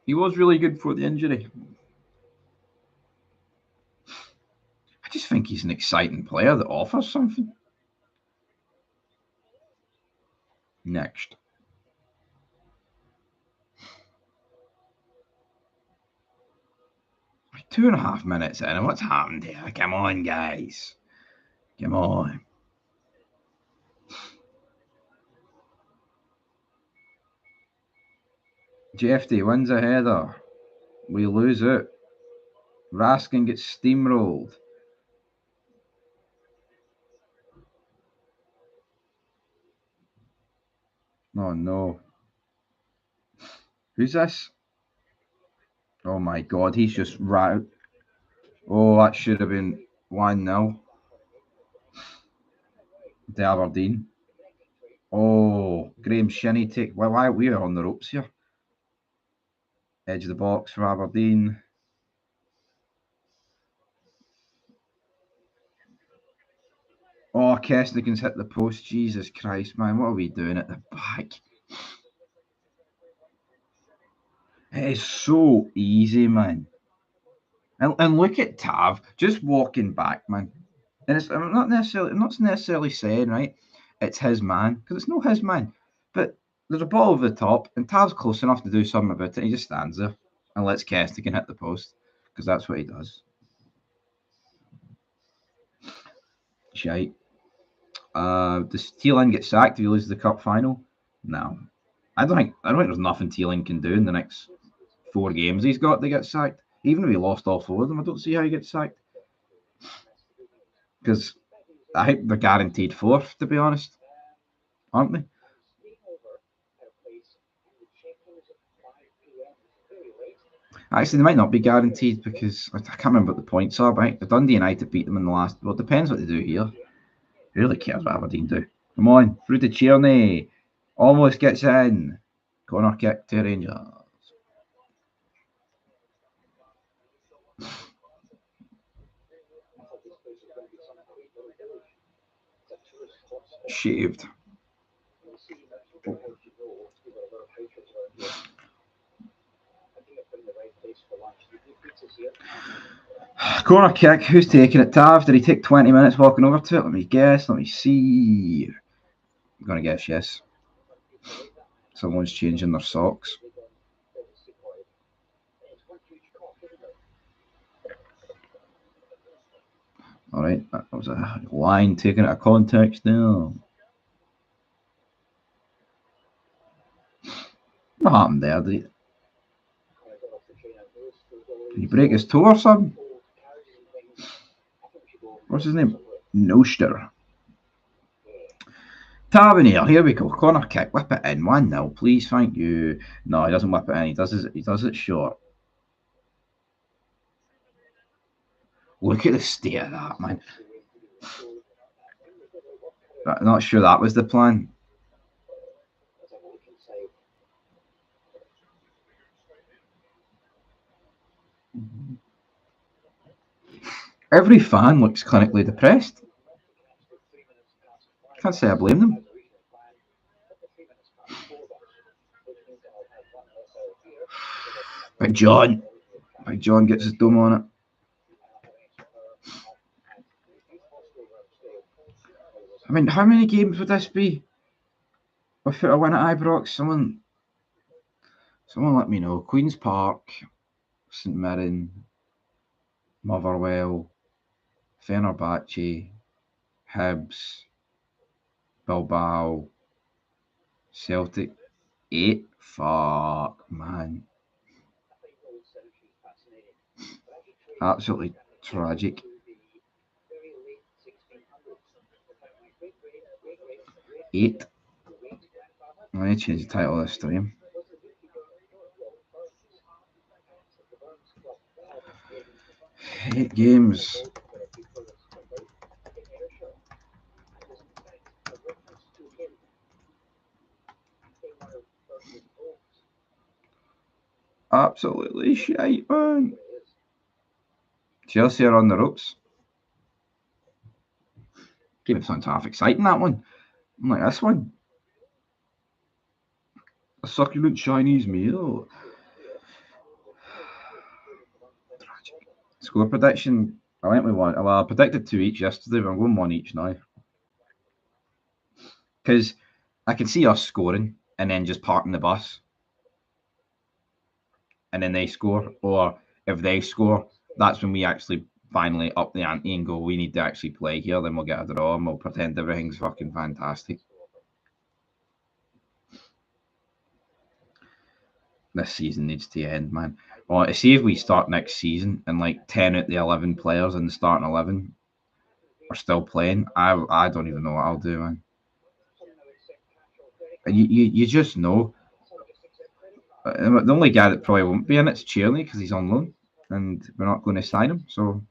He was really good for the injury. I just think he's an exciting player that offers something. Next. Like 2.5 minutes in, and what's happened here? Come on, guys. Come on. Jeffy wins a header. We lose it. Raskin gets steamrolled. Oh no. Who's this? Oh my god, he's just right. Oh, that should have been 1-0. To Aberdeen. Oh, Graham Shinnie take. Why we are on the ropes here? Edge of the box for Aberdeen. Oh, Kesnigan's hit the post. Jesus Christ, man. What are we doing at the back? It is so easy, man. And look at Tav just walking back, man. And I'm not necessarily saying, right, it's his man, because it's not his man. But there's a ball over the top, and Tav's close enough to do something about it. And he just stands there and lets Kestigan hit the post, because that's what he does. Shite. Does Thielen get sacked if he loses the cup final? No. I don't think there's nothing Thielen can do in the next 4 games he's got to get sacked. Even if he lost all 4 of them, I don't see how he gets sacked. Because I think they're guaranteed 4th, to be honest. Aren't they? Actually, they might not be guaranteed because I can't remember what the points are, but the Dundee United beat them in the last. Well, it depends what they do here. Who really cares what Aberdeen do? Come on, through to Tierney. Almost gets in. Corner kick to Rangers. Shaved. Corner kick. Who's taking it? Tav? Did he take 20 minutes walking over to it? Let me guess. Let me see. I'm going to guess yes. Someone's changing their socks. All right, that was a line taken out of context now. What happened there? Did he break his toe or something? What's his name? Noster. Tavernier, here we go. Corner kick, whip it in. 1-0, please, thank you. No, he doesn't whip it in. He does it short. Look at the state of that, man. I'm not sure that was the plan. Every fan looks clinically depressed. Can't say I blame them. Big John gets his dome on it. I mean, how many games would this be without a win at Ibrox? Someone let me know. Queen's Park, St Mirren, Motherwell, Fenerbahce, Hibs, Bilbao, Celtic. 8. Fuck, man. Absolutely tragic. Eight. I need to change the title of this stream. Eight games. Absolutely shite, man. Chelsea are on the ropes. Game sounds half exciting, that one. Like this one. A succulent Chinese meal. Tragic. Score prediction. I went with one. Well, I predicted 2 each yesterday, but I'm going 1 each now. Because I can see us scoring and then just parking the bus. And then they score. Or if they score, that's when we actually finally up the ante and go, we need to actually play here. Then we'll get a draw and we'll pretend everything's fucking fantastic. This season needs to end, man. Well, to see if we start next season and like 10 out of the 11 players in the starting 11 are still playing, I don't even know what I'll do, man. You just know. The only guy that probably won't be in it's Tierney because he's on loan and we're not going to sign him. So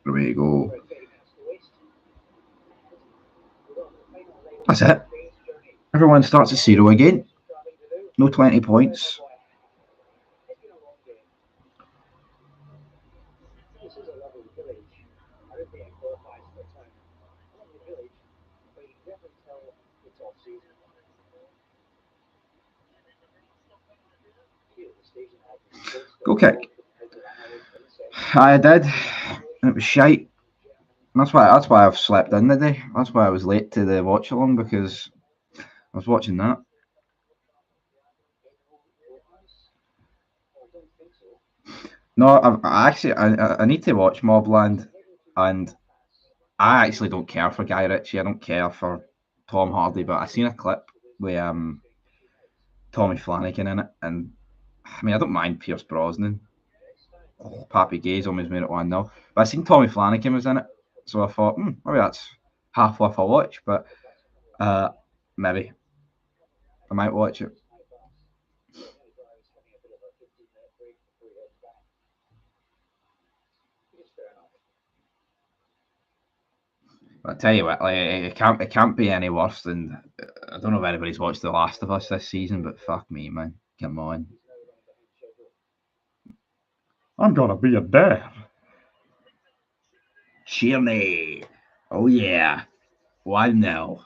there we go. That's it. Everyone starts at 0 again. No 20 points. Go kick. I did. And it was shite. And that's why I've slept in today. That's why I was late to the watch-along because I was watching that. No, I need to watch Mobland, and I actually don't care for Guy Ritchie. I don't care for Tom Hardy, but I seen a clip with Tommy Flanagan in it, and I mean I don't mind Pierce Brosnan, Pappy Gay's almost made it 1-0. But I seen Tommy Flanagan was in it, so I thought, maybe that's half worth a watch. But maybe I might watch it. I tell you what, like, it can't be any worse than. I don't know if anybody's watched The Last of Us this season, but fuck me, man, come on. I'm gonna be a dad. Chile. Oh yeah. 1-0.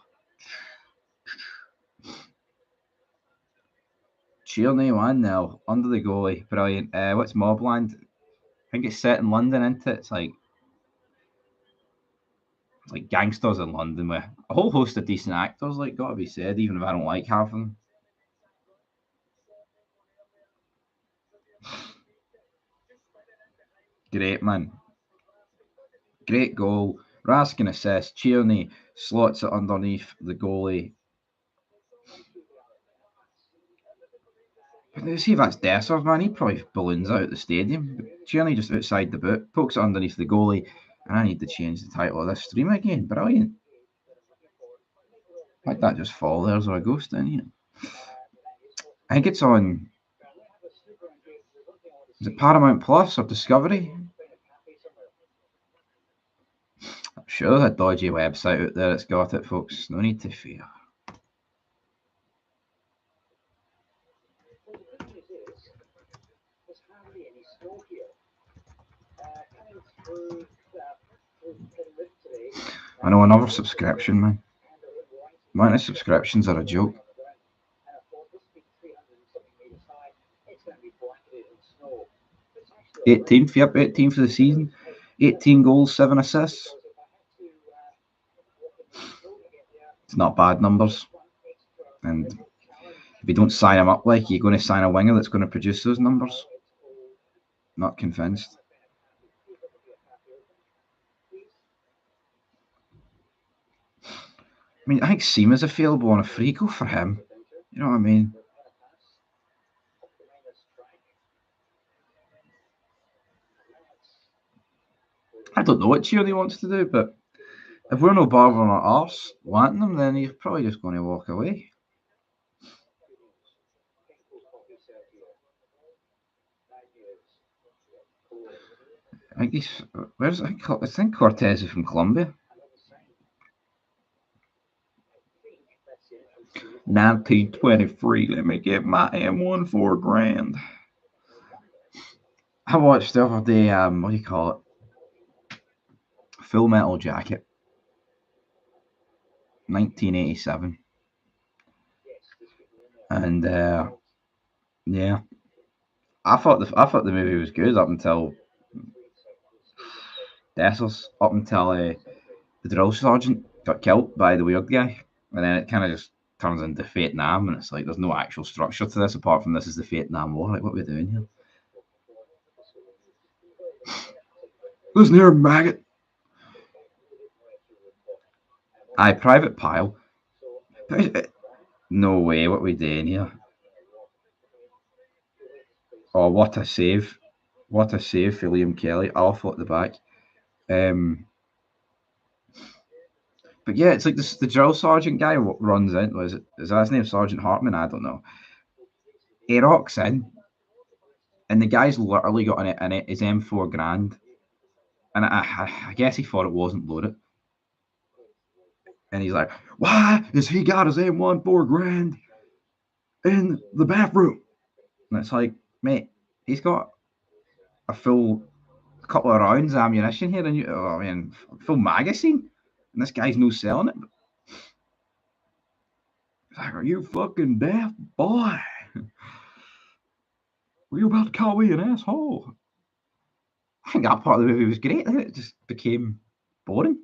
Chile 1-0. Under the goalie. Brilliant. What's Mobland? I think it's set in London, isn't it? It's like gangsters in London with a whole host of decent actors, like, gotta be said, even if I don't like half of them. Great, man. Great goal. Raskin assist. Tierney slots it underneath the goalie. See if that's Dessers, man. He probably balloons out the stadium. Tierney just outside the boot, pokes it underneath the goalie, and I need to change the title of this stream again. Brilliant. Like that just fall there's a ghost in here. I think it's on. Is it Paramount Plus or Discovery? I'm sure there's a dodgy website out there that's got it, folks. No need to fear. I know, another subscription, man. Man, the subscriptions are a joke. 18th, yep, 18th of the season. 18 goals, 7 assists. It's not bad numbers. And if you don't sign him up, like, you're going to sign a winger that's going to produce those numbers. Not convinced. I mean, I think Seema's available on a free go for him. You know what I mean? I don't know what Tierney wants to do, but if we're no bothering our arse wanting him, then he's probably just going to walk away. I think he's. I think Cortez is from Colombia. 1923. Let me get my M1 $4,000. I watched the other day. What do you call it? Full Metal Jacket. 1987. And yeah, I thought the movie was good up until Dessers, up until the drill sergeant got killed by the weird guy, and then it kind of just turns into Vietnam, and it's like there's no actual structure to this apart from this is the Vietnam War. Like, what are we doing here? Listen here, maggot. Aye, Private Pile. No way, what are we doing here? Oh, what a save. What a save for Liam Kelly. Awful at the back. But yeah, it's like the drill sergeant guy runs in. Is that his name? Sergeant Hartman? I don't know. He rocks in, and the guy's literally got his M4 Grand. And I guess he thought it wasn't loaded. And he's like, why is he got his M1 $4,000 in the bathroom? And it's like, mate, he's got a full couple of rounds of ammunition here, and full magazine, and this guy's no selling it. He's like, are you fucking deaf, boy? Were you about to call me an asshole? I think that part of the movie was great. It just became boring.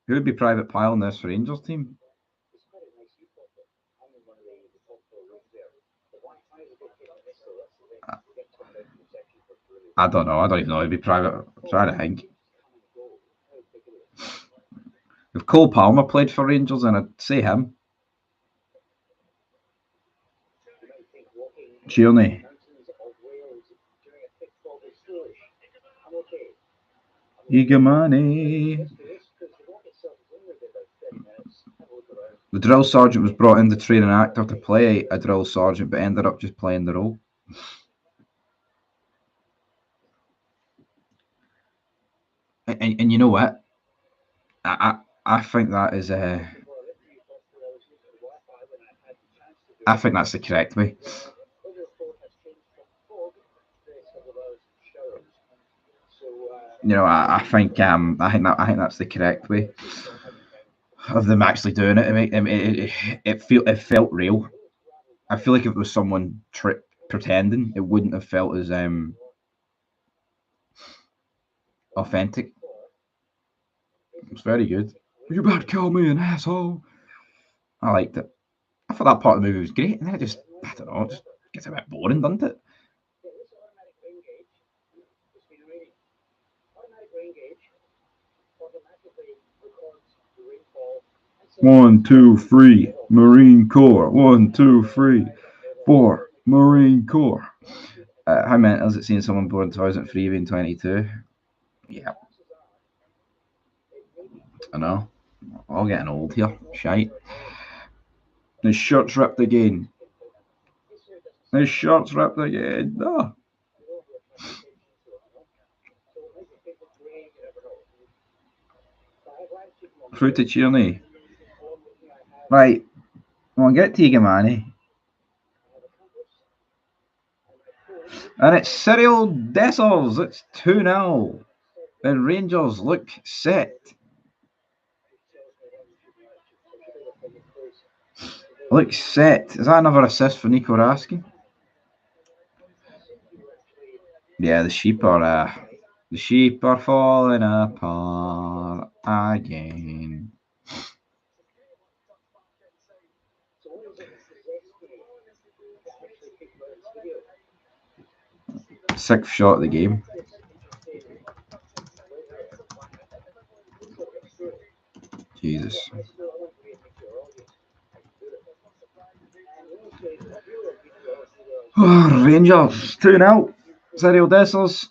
Who would be Private Pile in this Rangers team? I don't know. I don't even know. It'd be Private. I'm trying to think. If Cole Palmer played for Rangers, then I'd say him. Tierney. Igamane. The drill sergeant was brought in to train an actor to play a drill sergeant, but ended up just playing the role. And you know what? I think that is I think that's the correct way. You know, I think that's the correct way of them actually doing it. I mean, it felt real. I feel like if it was someone pretending, it wouldn't have felt as authentic. It's very good. You about to call me an asshole? I liked it. I thought that part of the movie was great, and then I don't know, it just gets a bit boring, doesn't it? One, two, three, Marine Corps. 1, 2, 3, 4, Marine Corps. How mental is it seeing someone born in 2003 being 22? Yeah. I know. All getting old here. Shite. His shirt's ripped again. His shirt's ripped again. No. Through to Tierney. Right. We'll get to Igamane. And it's Cyril Dessers. It's 2-0. And Rangers look set. Look set. Is that another assist for Nico Raskin? Yeah, the sheep are falling apart again. Sixth shot of the game. Jesus. Oh, Rangers 2-0. Cyril Dessers.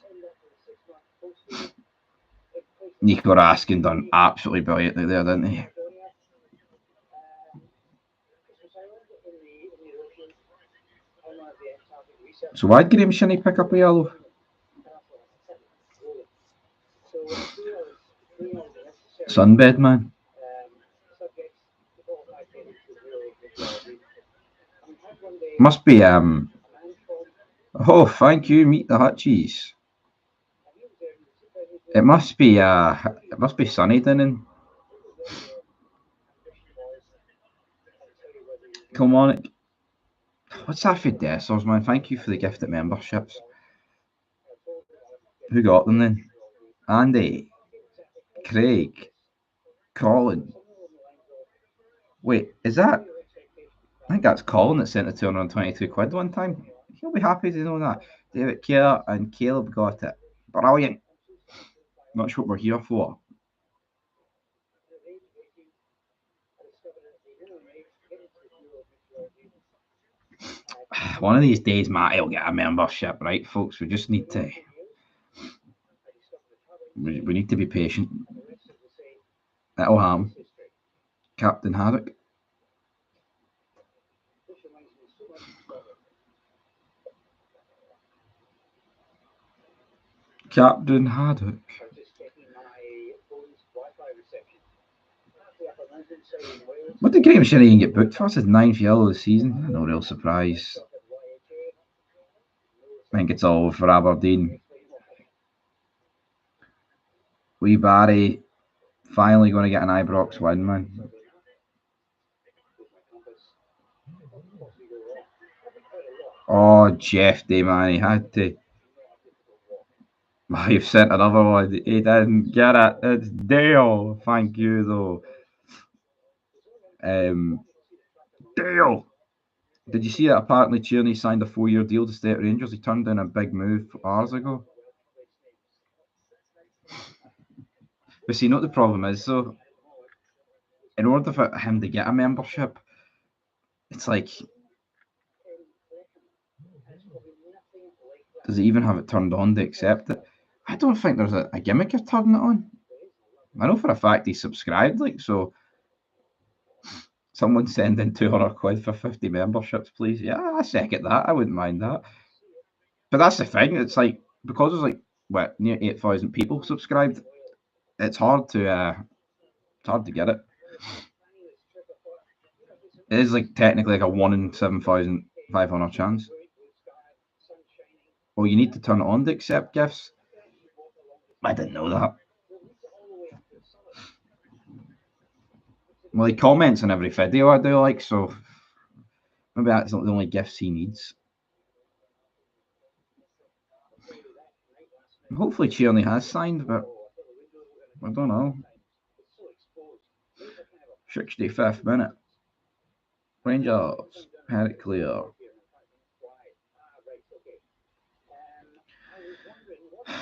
Nico Raskin done absolutely brilliantly there, didn't he? So why did Graham Shinney pick up a yellow? Sunbed, man. Must be oh, thank you, meet the Hutchies. It must be sunny then. Come on. What's that for Dessers, man? Thank you for the gift at memberships. Who got them then? Andy, Craig, Colin. Wait, is that? I think that's Colin that sent the 222 quid one time. He'll be happy to know that. David Kerr and Caleb got it. Brilliant. Not sure what we're here for. One of these days, Matty will get a membership, right, folks? We just need to. We need to be patient. That'll happen. Captain Haddock. Captain Haddock. What did Graham Shinney get booked for? It's his 9th yellow of the season. No real surprise. I think it's all for Aberdeen. Wee Barry finally going to get an Ibrox win, man. Oh, Jeff Day, man, he had to. Oh, you've sent another one. He didn't get it. It's Dale. Thank you, though. Dale. Did you see that apparently Tierney signed a 4-year deal to stay at Rangers? He turned down a big move hours ago. But see, what the problem is, though? In order for him to get a membership, it's like Does it even have it turned on to accept it? I don't think there's a gimmick of turning it on. I know for a fact he's subscribed, like, so someone send in 200 quid for 50 memberships, please. Yeah, I second that. I wouldn't mind that. But that's the thing. It's like, because there's like, what, near 8,000 people subscribed, it's hard to get it. It is like technically like a 1 in 7,500 chance. Oh, you need to turn it on to accept gifts? I didn't know that. Well, he comments on every video I do, like, so maybe that's not the only gifts he needs. Hopefully Tierney has signed, but I don't know. 65th minute. Rangers had it clear.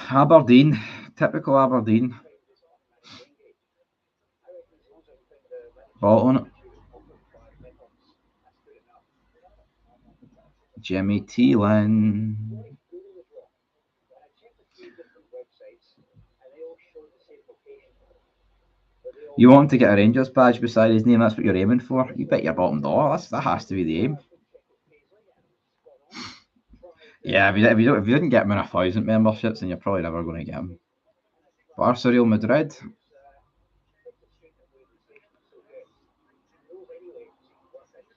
Aberdeen, typical Aberdeen. Ball on it. Jimmy Thielen. You want to get a Rangers badge beside his name, that's what you're aiming for? You bet your bottom dollar, that has to be the aim. Yeah, if you didn't get him in 1,000 memberships, then you're probably never going to get him. Barca Real Madrid.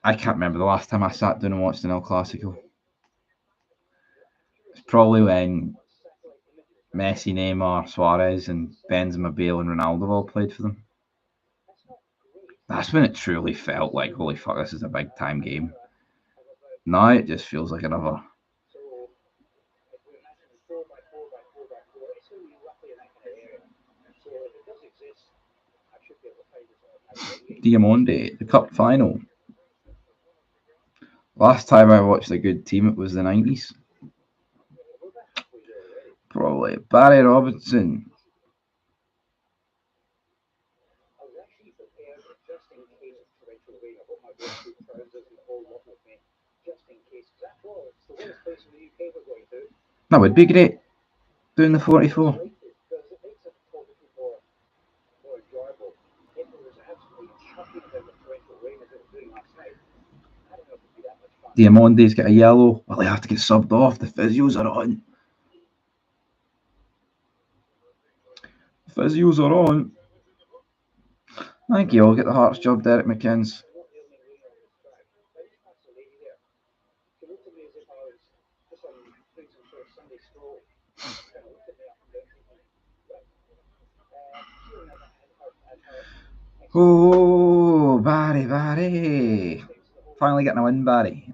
I can't remember the last time I sat down and watched an El Clasico. It's probably when Messi, Neymar, Suarez, and Benzema, Bale, and Ronaldo all played for them. That's when it truly felt like, holy fuck, this is a big time game. Now it just feels like another. Diamande, the cup final. Last time I watched a good team, it was the 90s. Probably Barry Robinson. That would be great, doing the 44. Diamande's got a yellow. Well, they have to get subbed off. The physios are on. Physios are on. Thank you. I'll get the Hearts job, Derek McKinns. Oh, Barry. Finally getting a win, Barry.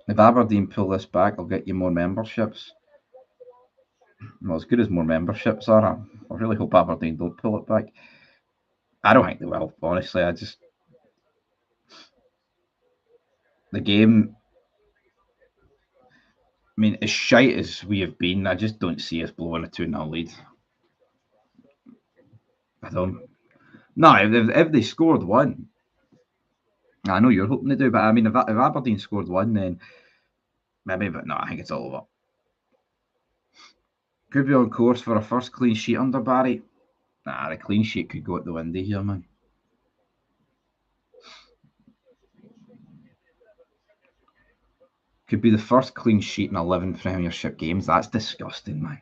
If Aberdeen pull this back, I'll get you more memberships. Well, as good as more memberships are, I really hope Aberdeen don't pull it back. I don't think they will, honestly. The game, I mean, as shite as we have been, I just don't see us blowing a 2-0 lead. I don't. No, if they scored one, I know you're hoping to do, but I mean, if Aberdeen scored one, then maybe, but no, I think it's all over. Could be on course for a first clean sheet under Barry. Nah, the clean sheet could go out the window here, man. Could be the first clean sheet in 11 Premiership games. That's disgusting, man.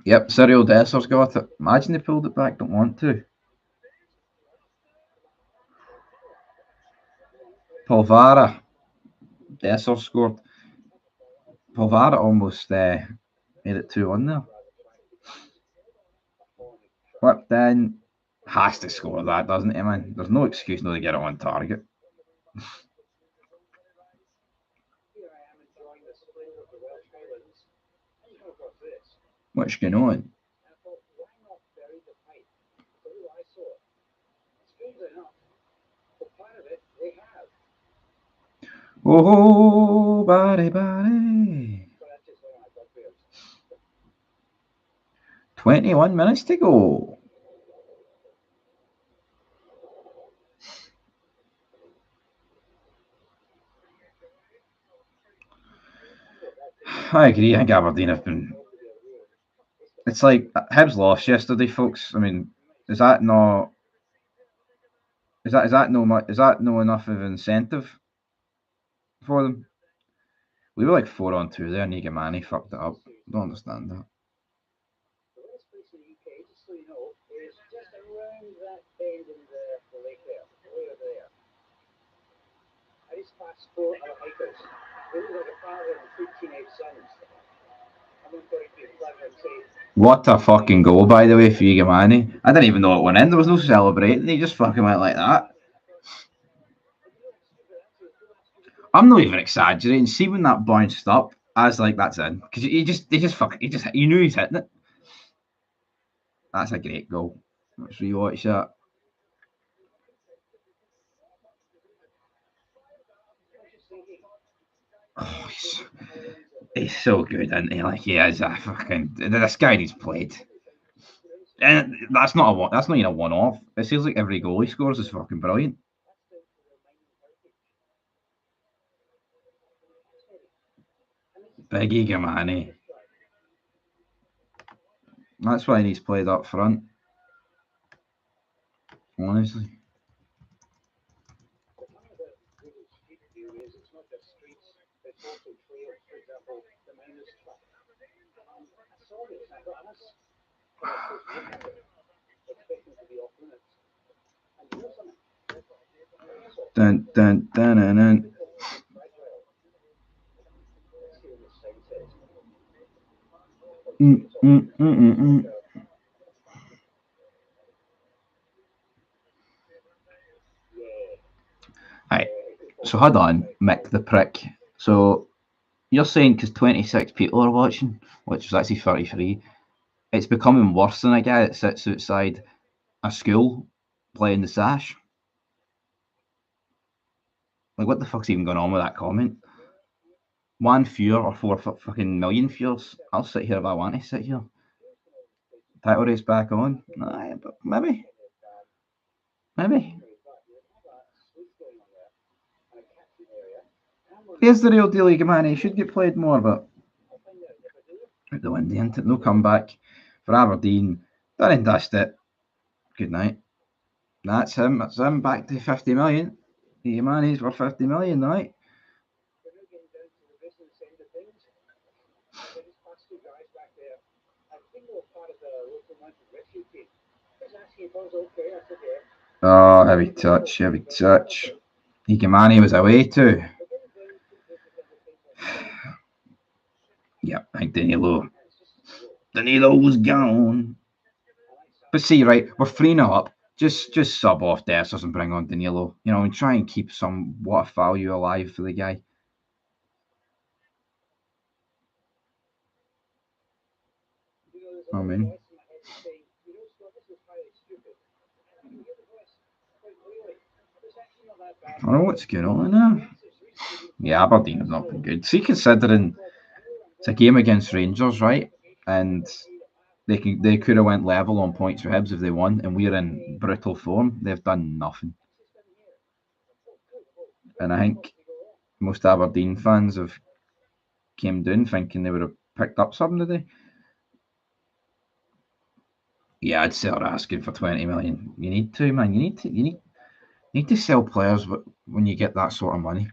Yep, Cyril Desser's got it. Imagine they pulled it back, don't want to. Polvara. Desser scored. Polvara almost made it 2-1 there. But then has to score that, doesn't he, man? There's no excuse not to get it on target. What's going on? Oh, body. 21 minutes to go. I agree. I think Aberdeen have been. It's like Hibs lost yesterday, folks. I mean, is that not? Is that no much? Is that no enough of incentive for them? We were like 4-2 there, and Igamane fucked it up. Don't understand that. What a fucking goal, by the way, for Igamane. I didn't even know it went in. There was no celebrating. He just fucking went like that. I'm not even exaggerating. See when that bounced up, I was like, "That's in," because you knew he's hitting it. That's a great goal. Let's rewatch that. Oh, he's so good, isn't he? Like he is a fucking. This guy needs played, and that's not a one. That's not even a one-off. It feels like every goal he scores is fucking brilliant. Big Igamane. That's why he needs played up front. Honestly. Dun, dun, dun, dun, dun. Right. So hold on, Mick the prick. So you're saying because 26 people are watching, which is actually 33, it's becoming worse than a guy that sits outside a school playing the sash? Like, what the fuck's even going on with that comment? One fewer or four fucking million fears. I'll sit here if I want to sit here. Title race back on. Aye, but maybe. Maybe. Here's the real deal, Igamane. He should get played more, but out the window, isn't it? No comeback for Aberdeen. Done and dusted it. Good night. That's him. That's him. Back to 50 million. Igamane's worth 50 million, right? Oh, heavy touch, heavy touch. Igamane was away too. Yep, I think Danilo was gone. But see, right, we're 3-0 up. Just sub off Dessers and bring on Danilo. You know, and try and keep somewhat of value alive for the guy. I mean, I don't know what's going on now. Yeah, Aberdeen have not been good. See, considering it's a game against Rangers, right? And they could have went level on points for Hibs if they won, and we're in brutal form. They've done nothing, and I think most Aberdeen fans have came down thinking they would have picked up something today. Yeah, I'd say they're asking for 20 million. You need to, man. You need to sell players when you get that sort of money.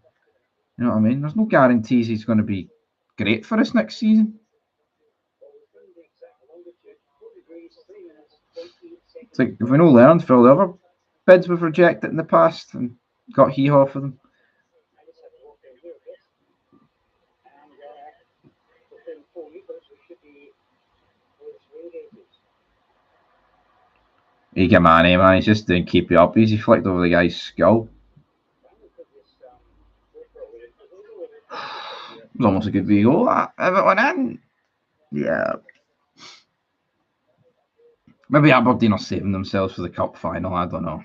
You know what I mean? There's no guarantees he's going to be great for us next season. It's like if we no learned for all the other bids we've rejected in the past and got hee-haw for them. Igamane, man, he's just didn't keep it up. He flicked over the guy's skull. It was almost a good wee goal. If it went in, yeah. Maybe Aberdeen are saving themselves for the cup final. I don't know.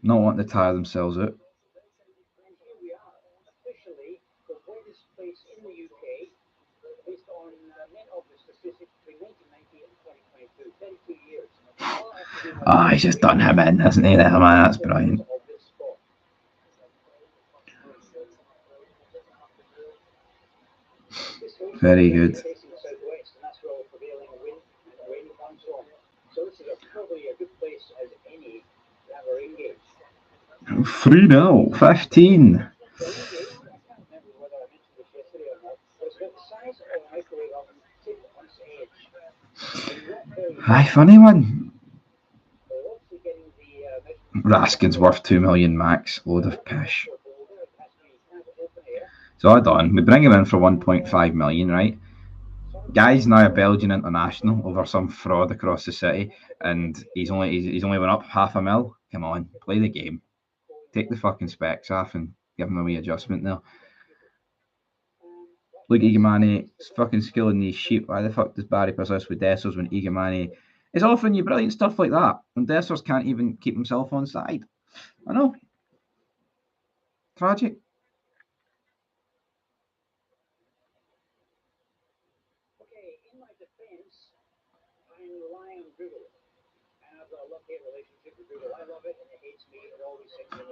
Not wanting to tire themselves out. he's just done him in, hasn't he? There, man, that's brilliant. Very good. 3-0, 15. Aye, funny one. Raskin's worth 2 million max. Load of pish. So hold on, we bring him in for 1.5 million, right? Guy's now a Belgian international over some fraud across the city, and he's only went up half a mil. Come on, play the game. Take the fucking specs off and give him a wee adjustment there. Look, Igamane, fucking skilling these sheep. Why the fuck does Barry persist with Dessers when Igamane is offering you brilliant stuff like that? And Dessers can't even keep himself on side. I know. Tragic.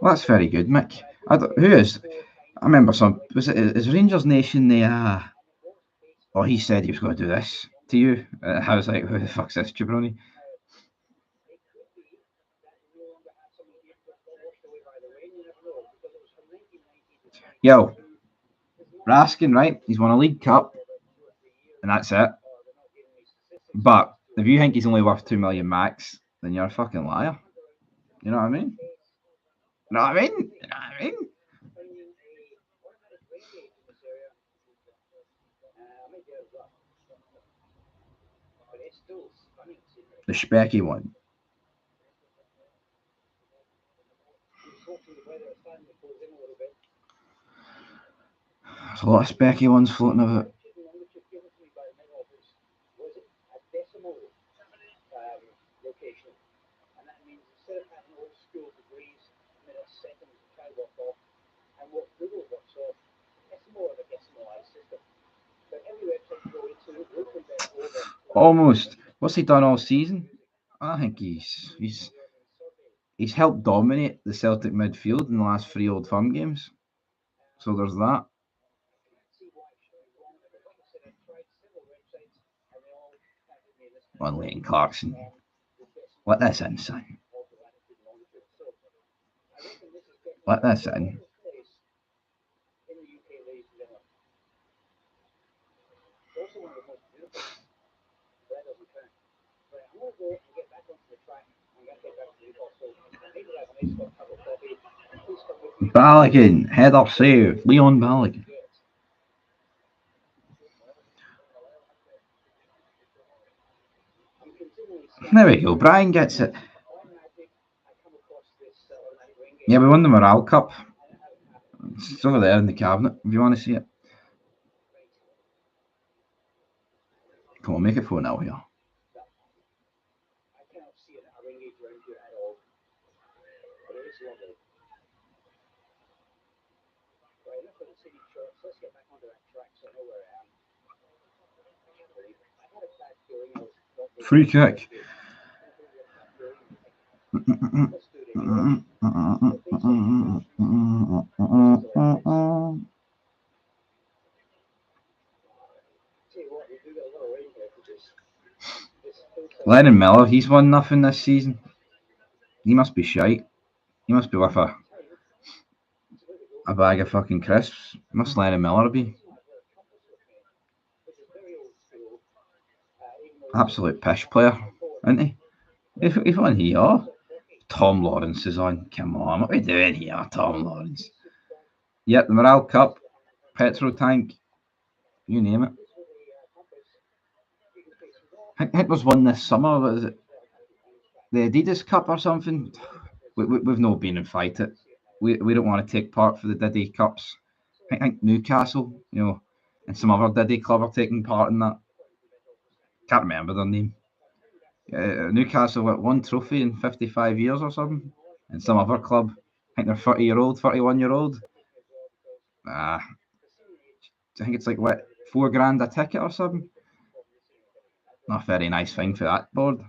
Well, that's very good, Mick. Who is? I remember some. Is Rangers Nation the? Oh, he said he was going to do this to you. I was like, who the fuck's this jabroni? Yo, Raskin, right? He's won a League Cup, and that's it. But if you think he's only worth 2 million max, then you're a fucking liar. You know what I mean? You know what I mean? You know what I mean? The specky one. There's a lot of specky ones floating about. Almost. What's he done all season? I think he's helped dominate the Celtic midfield in the last 3 Old Firm games. So there's that. Well, Leighton Clarkson. Let this in, son. Let this in. Balogun, header save, Leon Balogun. There we go, Brian gets it. Yeah, we won the Morale Cup. It's over there in the cabinet, if you want to see it. Come on, make it 4-0 here. Free kick. Lennon Miller, he's won nothing this season. He must be shite. He must be worth a bag of fucking crisps. Must Lennon Miller be? Absolute pish player, isn't he? If on here, Tom Lawrence is on. Come on, what are we doing here, Tom Lawrence? Yep, the Morale Cup, petrol tank, you name it. I think there's one this summer. What is it? The Adidas Cup or something? We've not been invited. We don't want to take part for the Diddy Cups. I think Newcastle, and some other Diddy club are taking part in that. Can't remember their name. Newcastle got 1 trophy in 55 years or something, and some other club, I think they're 30-year-old, 31-year-old. I think it's like what, $4,000 a ticket or something. Not a very nice thing for that board.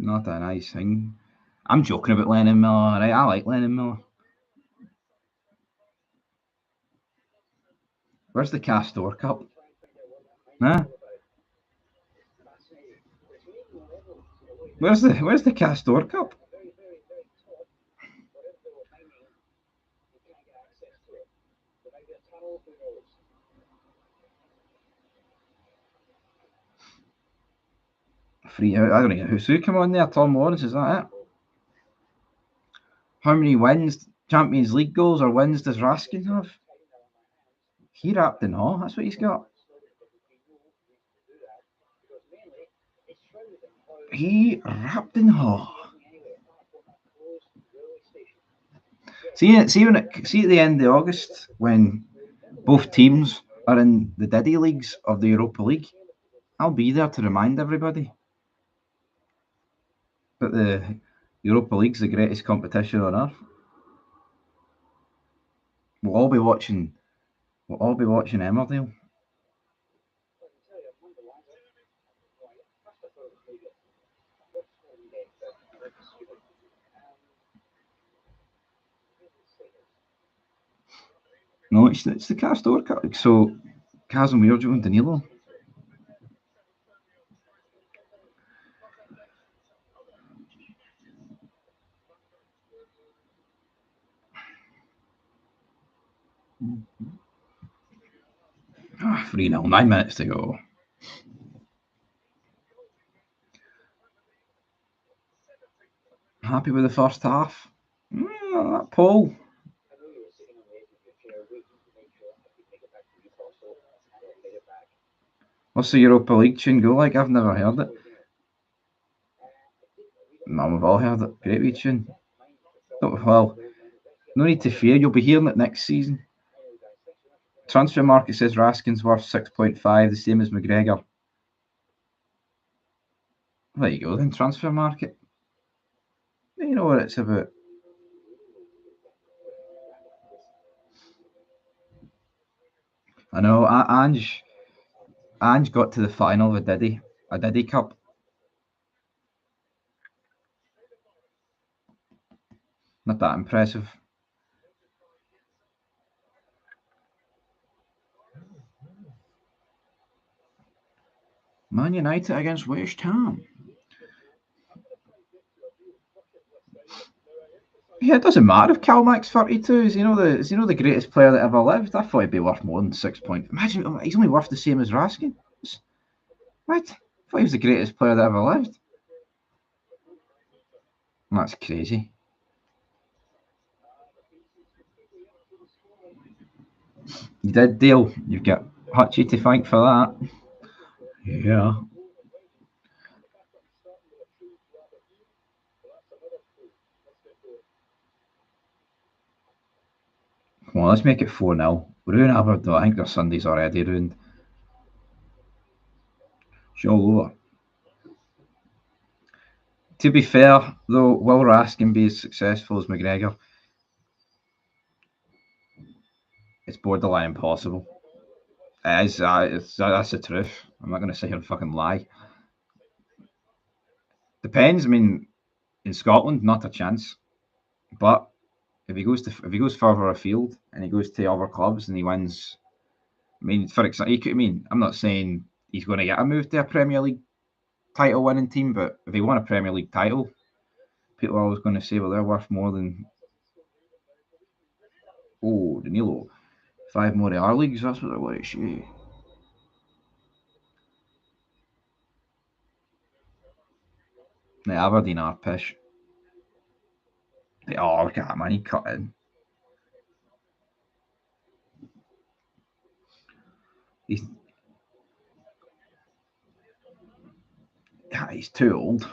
Not a nice thing. I'm joking about Lennon Miller, right? I like Lennon Miller. Where's the Castor Cup? Huh? Where's the Castor Cup? Free. I don't know who's who come on there. Tom Lawrence, is that it? How many wins, Champions League goals or wins does Raskin have? He wrapped in Hall. That's what he's got. He wrapped in Hall. See at the end of August when both teams are in the Diddy leagues of the Europa League, I'll be there to remind everybody that the Europa League's the greatest competition on earth. We'll all be watching Emmerdale. No, it's the Castor Cup. So Casemiro and Danilo. Ah, 3-0, 9 minutes to go. Happy with the first half? That Paul. What's the Europa League tune go like? I've never heard it. No, we've all heard it. Great wee tune. Well, no need to fear. You'll be hearing it next season. Transfer market says Raskin's worth 6.5, the same as McGregor. There you go then, transfer market. You know what it's about. I know, Ange got to the final of a Diddy Cup. Not that impressive. Man United against West Ham. Yeah, it doesn't matter if Calmack's 32. Is he the greatest player that ever lived? I thought he'd be worth more than 6 points. Imagine he's only worth the same as Raskin. What? I thought he was the greatest player that ever lived. That's crazy. You did, Dale. You've got Hutchie to thank for that. Yeah. Come on, let's make it 4-0. Ruin Aberdeen. I think their Sunday's already ruined. Show over. To be fair, though, will Raskin be as successful as McGregor? It's borderline impossible. It is. That's the truth. I'm not going to sit here and fucking lie. Depends. I mean, in Scotland, not a chance. But if he goes further afield and he goes to other clubs and he wins, I mean, for example, I'm not saying he's going to get a move to a Premier League title winning team, but if he won a Premier League title, people are always going to say, well, they're worth more than Danilo. 5 more of our leagues. That's what they're going to say. The Aberdeen are pish. They are. Look at that man. He cut in. He's too old.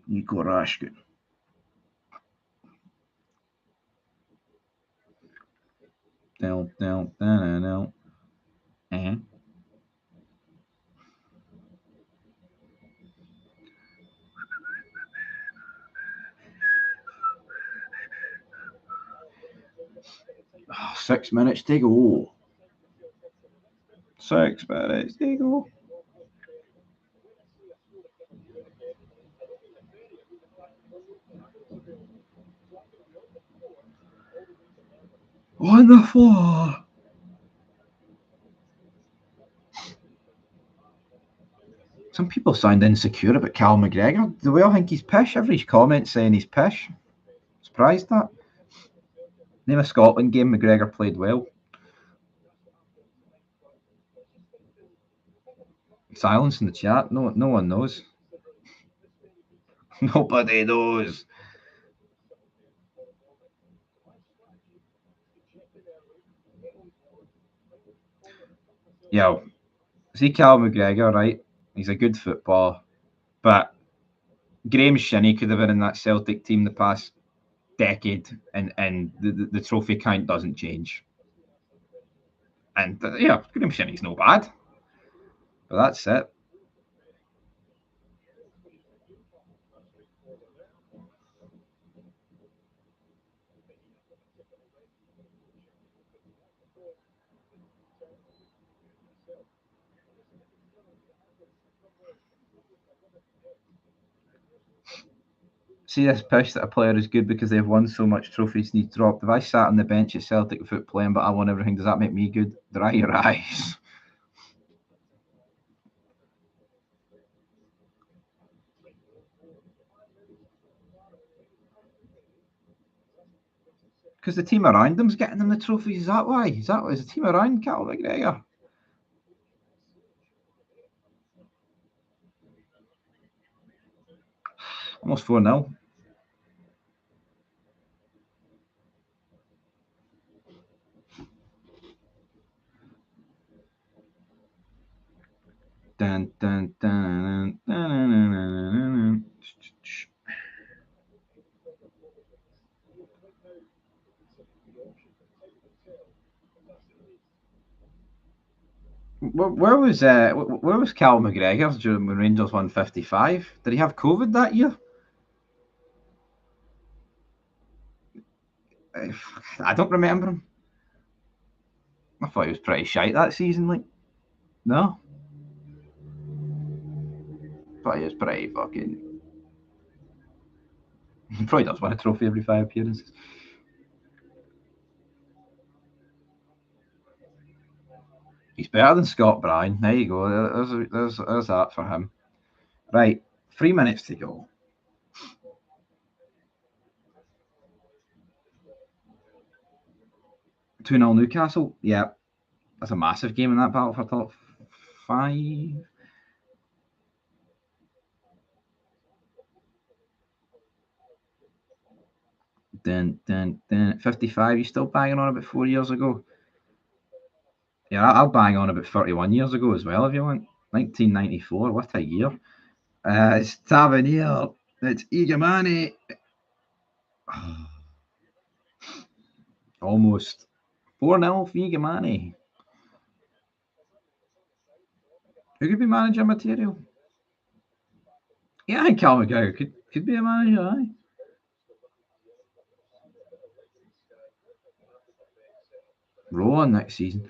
Nico Rashkin. No. Uh-huh. 6 minutes to go. 6 minutes to go. On the floor. Some people sound insecure about Cal McGregor. Do we all think he's pish? Every comment saying he's pish. Surprised that? Name a Scotland game McGregor played well. Silence in the chat. No one knows. Nobody knows. Yo, see Cal McGregor, right? He's a good footballer, but Graham Shinney could have been in that Celtic team the past decade, and the trophy count doesn't change. And yeah, Graham Shinney's no bad, but that's it. See this pish that a player is good because they've won so much trophies and he's dropped. If I sat on the bench at Celtic foot playing, but I won everything, does that make me good? Dry your eyes. Because the team around them's getting them the trophies. Is that why? Is the team around Cal McGregor? Almost 4-0. Dun, dun, dun, dun, dun, dun, dun. Where was Cal McGregor during when Rangers won 55? Did he have COVID that year? I don't remember him. I thought he was pretty shite that season. Like, no, but he was pretty fucking. He probably does win a trophy every 5 appearances. He's better than Scott Bryan. There you go. There's that for him. Right, 3 minutes to go. 2-0 Newcastle. Yeah, that's a massive game in that battle for top 5. Then 55. You still banging on about 4 years ago? Yeah, I'll bang on about 31 years ago as well if you want. 1994. What a year! It's Tavernier. It's Igamane. Almost 4-0 for Igamane. Who could be manager material? Yeah, I think Cal McGregor could be a manager, aye. Rowan next season.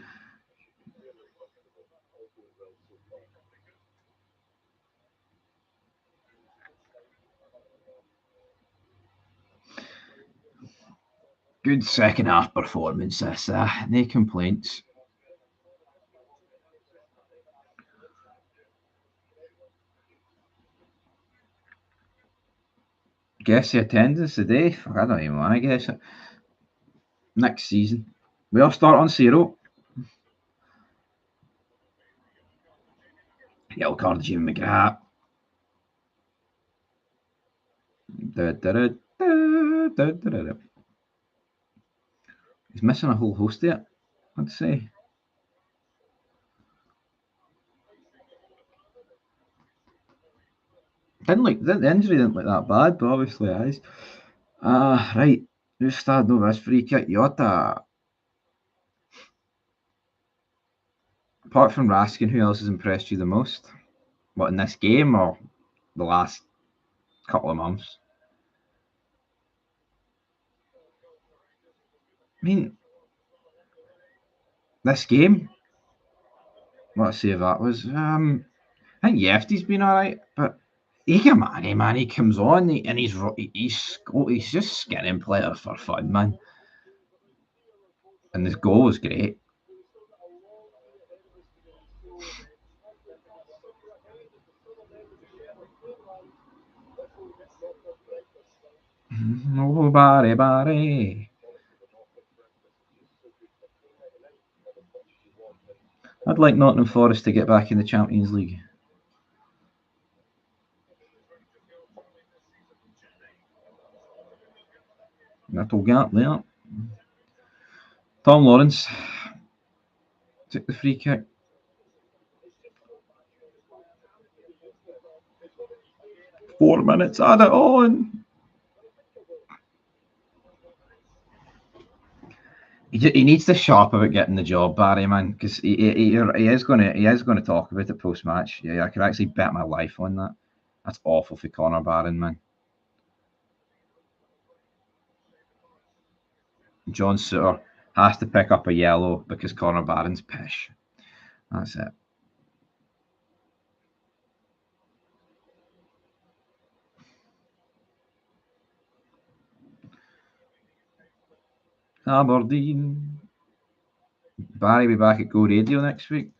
Good second half performance, this. No complaints. Guess the attendance today? I don't even want to guess it. Next season. We all start on 0. Yellow card, Jim McGrath. He's missing a whole host of it, I'd say. The injury didn't look that bad, but obviously it is. Right. Who's starting over this free kick? Jota. Apart from Raskin, who else has impressed you the most? What, in this game or the last couple of months? I mean, this game, what a save that was. I think Yefty's been alright, but Igamane, man, he comes on and he's just skinning players for fun, man. And this goal was great. Oh, Barry. I'd like Nottingham Forest to get back in the Champions League. Little gap there. Tom Lawrence took the free kick. Four minutes, add it on. He needs to sharp about getting the job, Barry, man, because he is going to talk about it post match. Yeah, I could actually bet my life on that. That's awful for Connor Barron, man. John Suter has to pick up a yellow because Connor Barron's pish. That's it. Aberdeen. Barry will be back at Go Radio next week.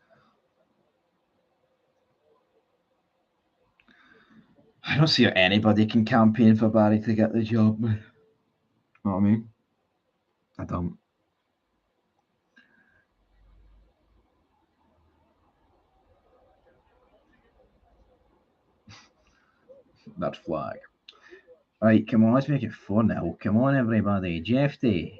I don't see how anybody can campaign for Barry to get the job. You know what I mean? I don't. That flag. Right, come on, let's make it 4-0. Come on, everybody. Jeffy.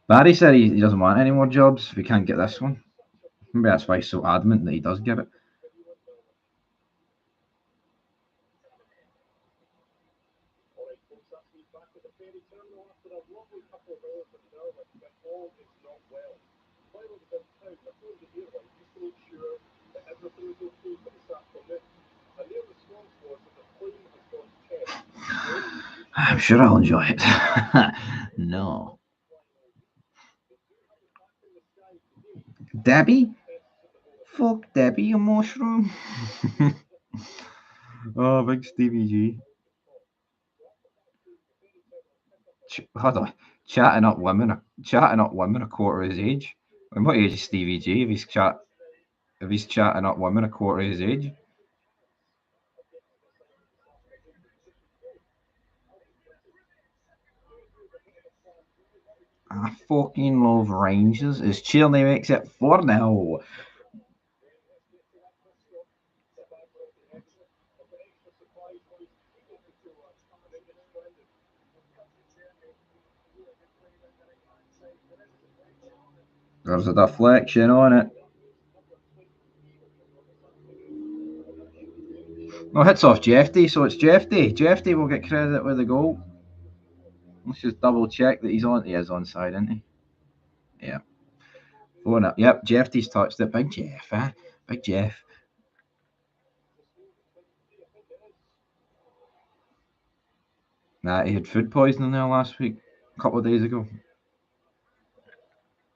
Barry said he doesn't want any more jobs if he can't get this one. Maybe that's why he's so adamant that he does get it. I'm sure I'll enjoy it. No. Debbie? Fuck Debbie, a mushroom. Oh, big Stevie G. Hold on. Chatting up women a quarter of his age. And what age is Stevie G if he's chatting up women a quarter of his age? I fucking love Rangers. As Chile makes it 4-0. There's a deflection on it. No, hits off Jeffy, so it's Jeffy. Jeffy will get credit with the goal. Let's just double check that he's on. He is onside, isn't he? Yeah. 4-0. Yep, Jeffy's touched it. Big Jeff, huh? Big Jeff. Nah, he had food poisoning there last week, a couple of days ago.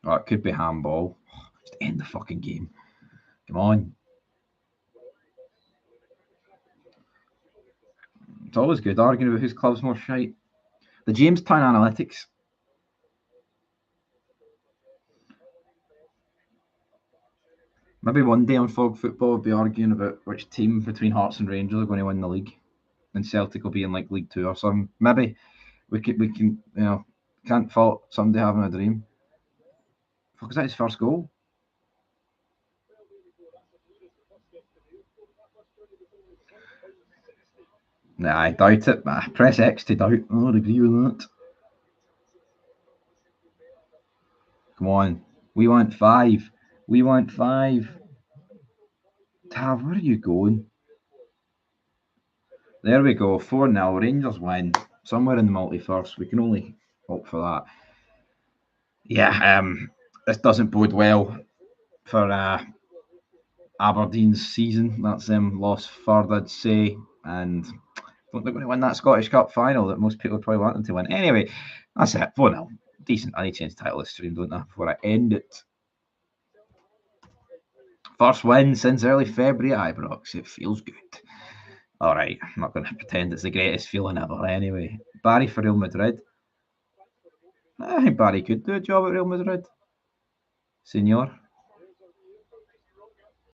Oh, it could be handball. Just end the fucking game. Come on. It's always good arguing about whose club's more shite. The Jamestown Analytics. Maybe one day on Fog Football we'll be arguing about which team between Hearts and Rangers are going to win the league. And Celtic will be in like League 2 or something. Maybe we can can't fault somebody having a dream. Fuck, is that his first goal? Nah, I doubt it. Press X to doubt. I would agree with that. Come on. We want 5. We want 5. Tav, where are you going? There we go. 4-0. Rangers win. Somewhere in the multiverse. We can only hope for that. Yeah, this doesn't bode well for Aberdeen's season. That's them lost third, I'd say. And I don't think they're going to win that Scottish Cup final that most people probably want them to win. Anyway, that's it. 4-0. Decent. I need to change the title of the stream, don't I, before I end it. First win since early February at Ibrox. It feels good. All right, I'm not going to pretend it's the greatest feeling ever anyway. Barry for Real Madrid. I think Barry could do a job at Real Madrid. Senor.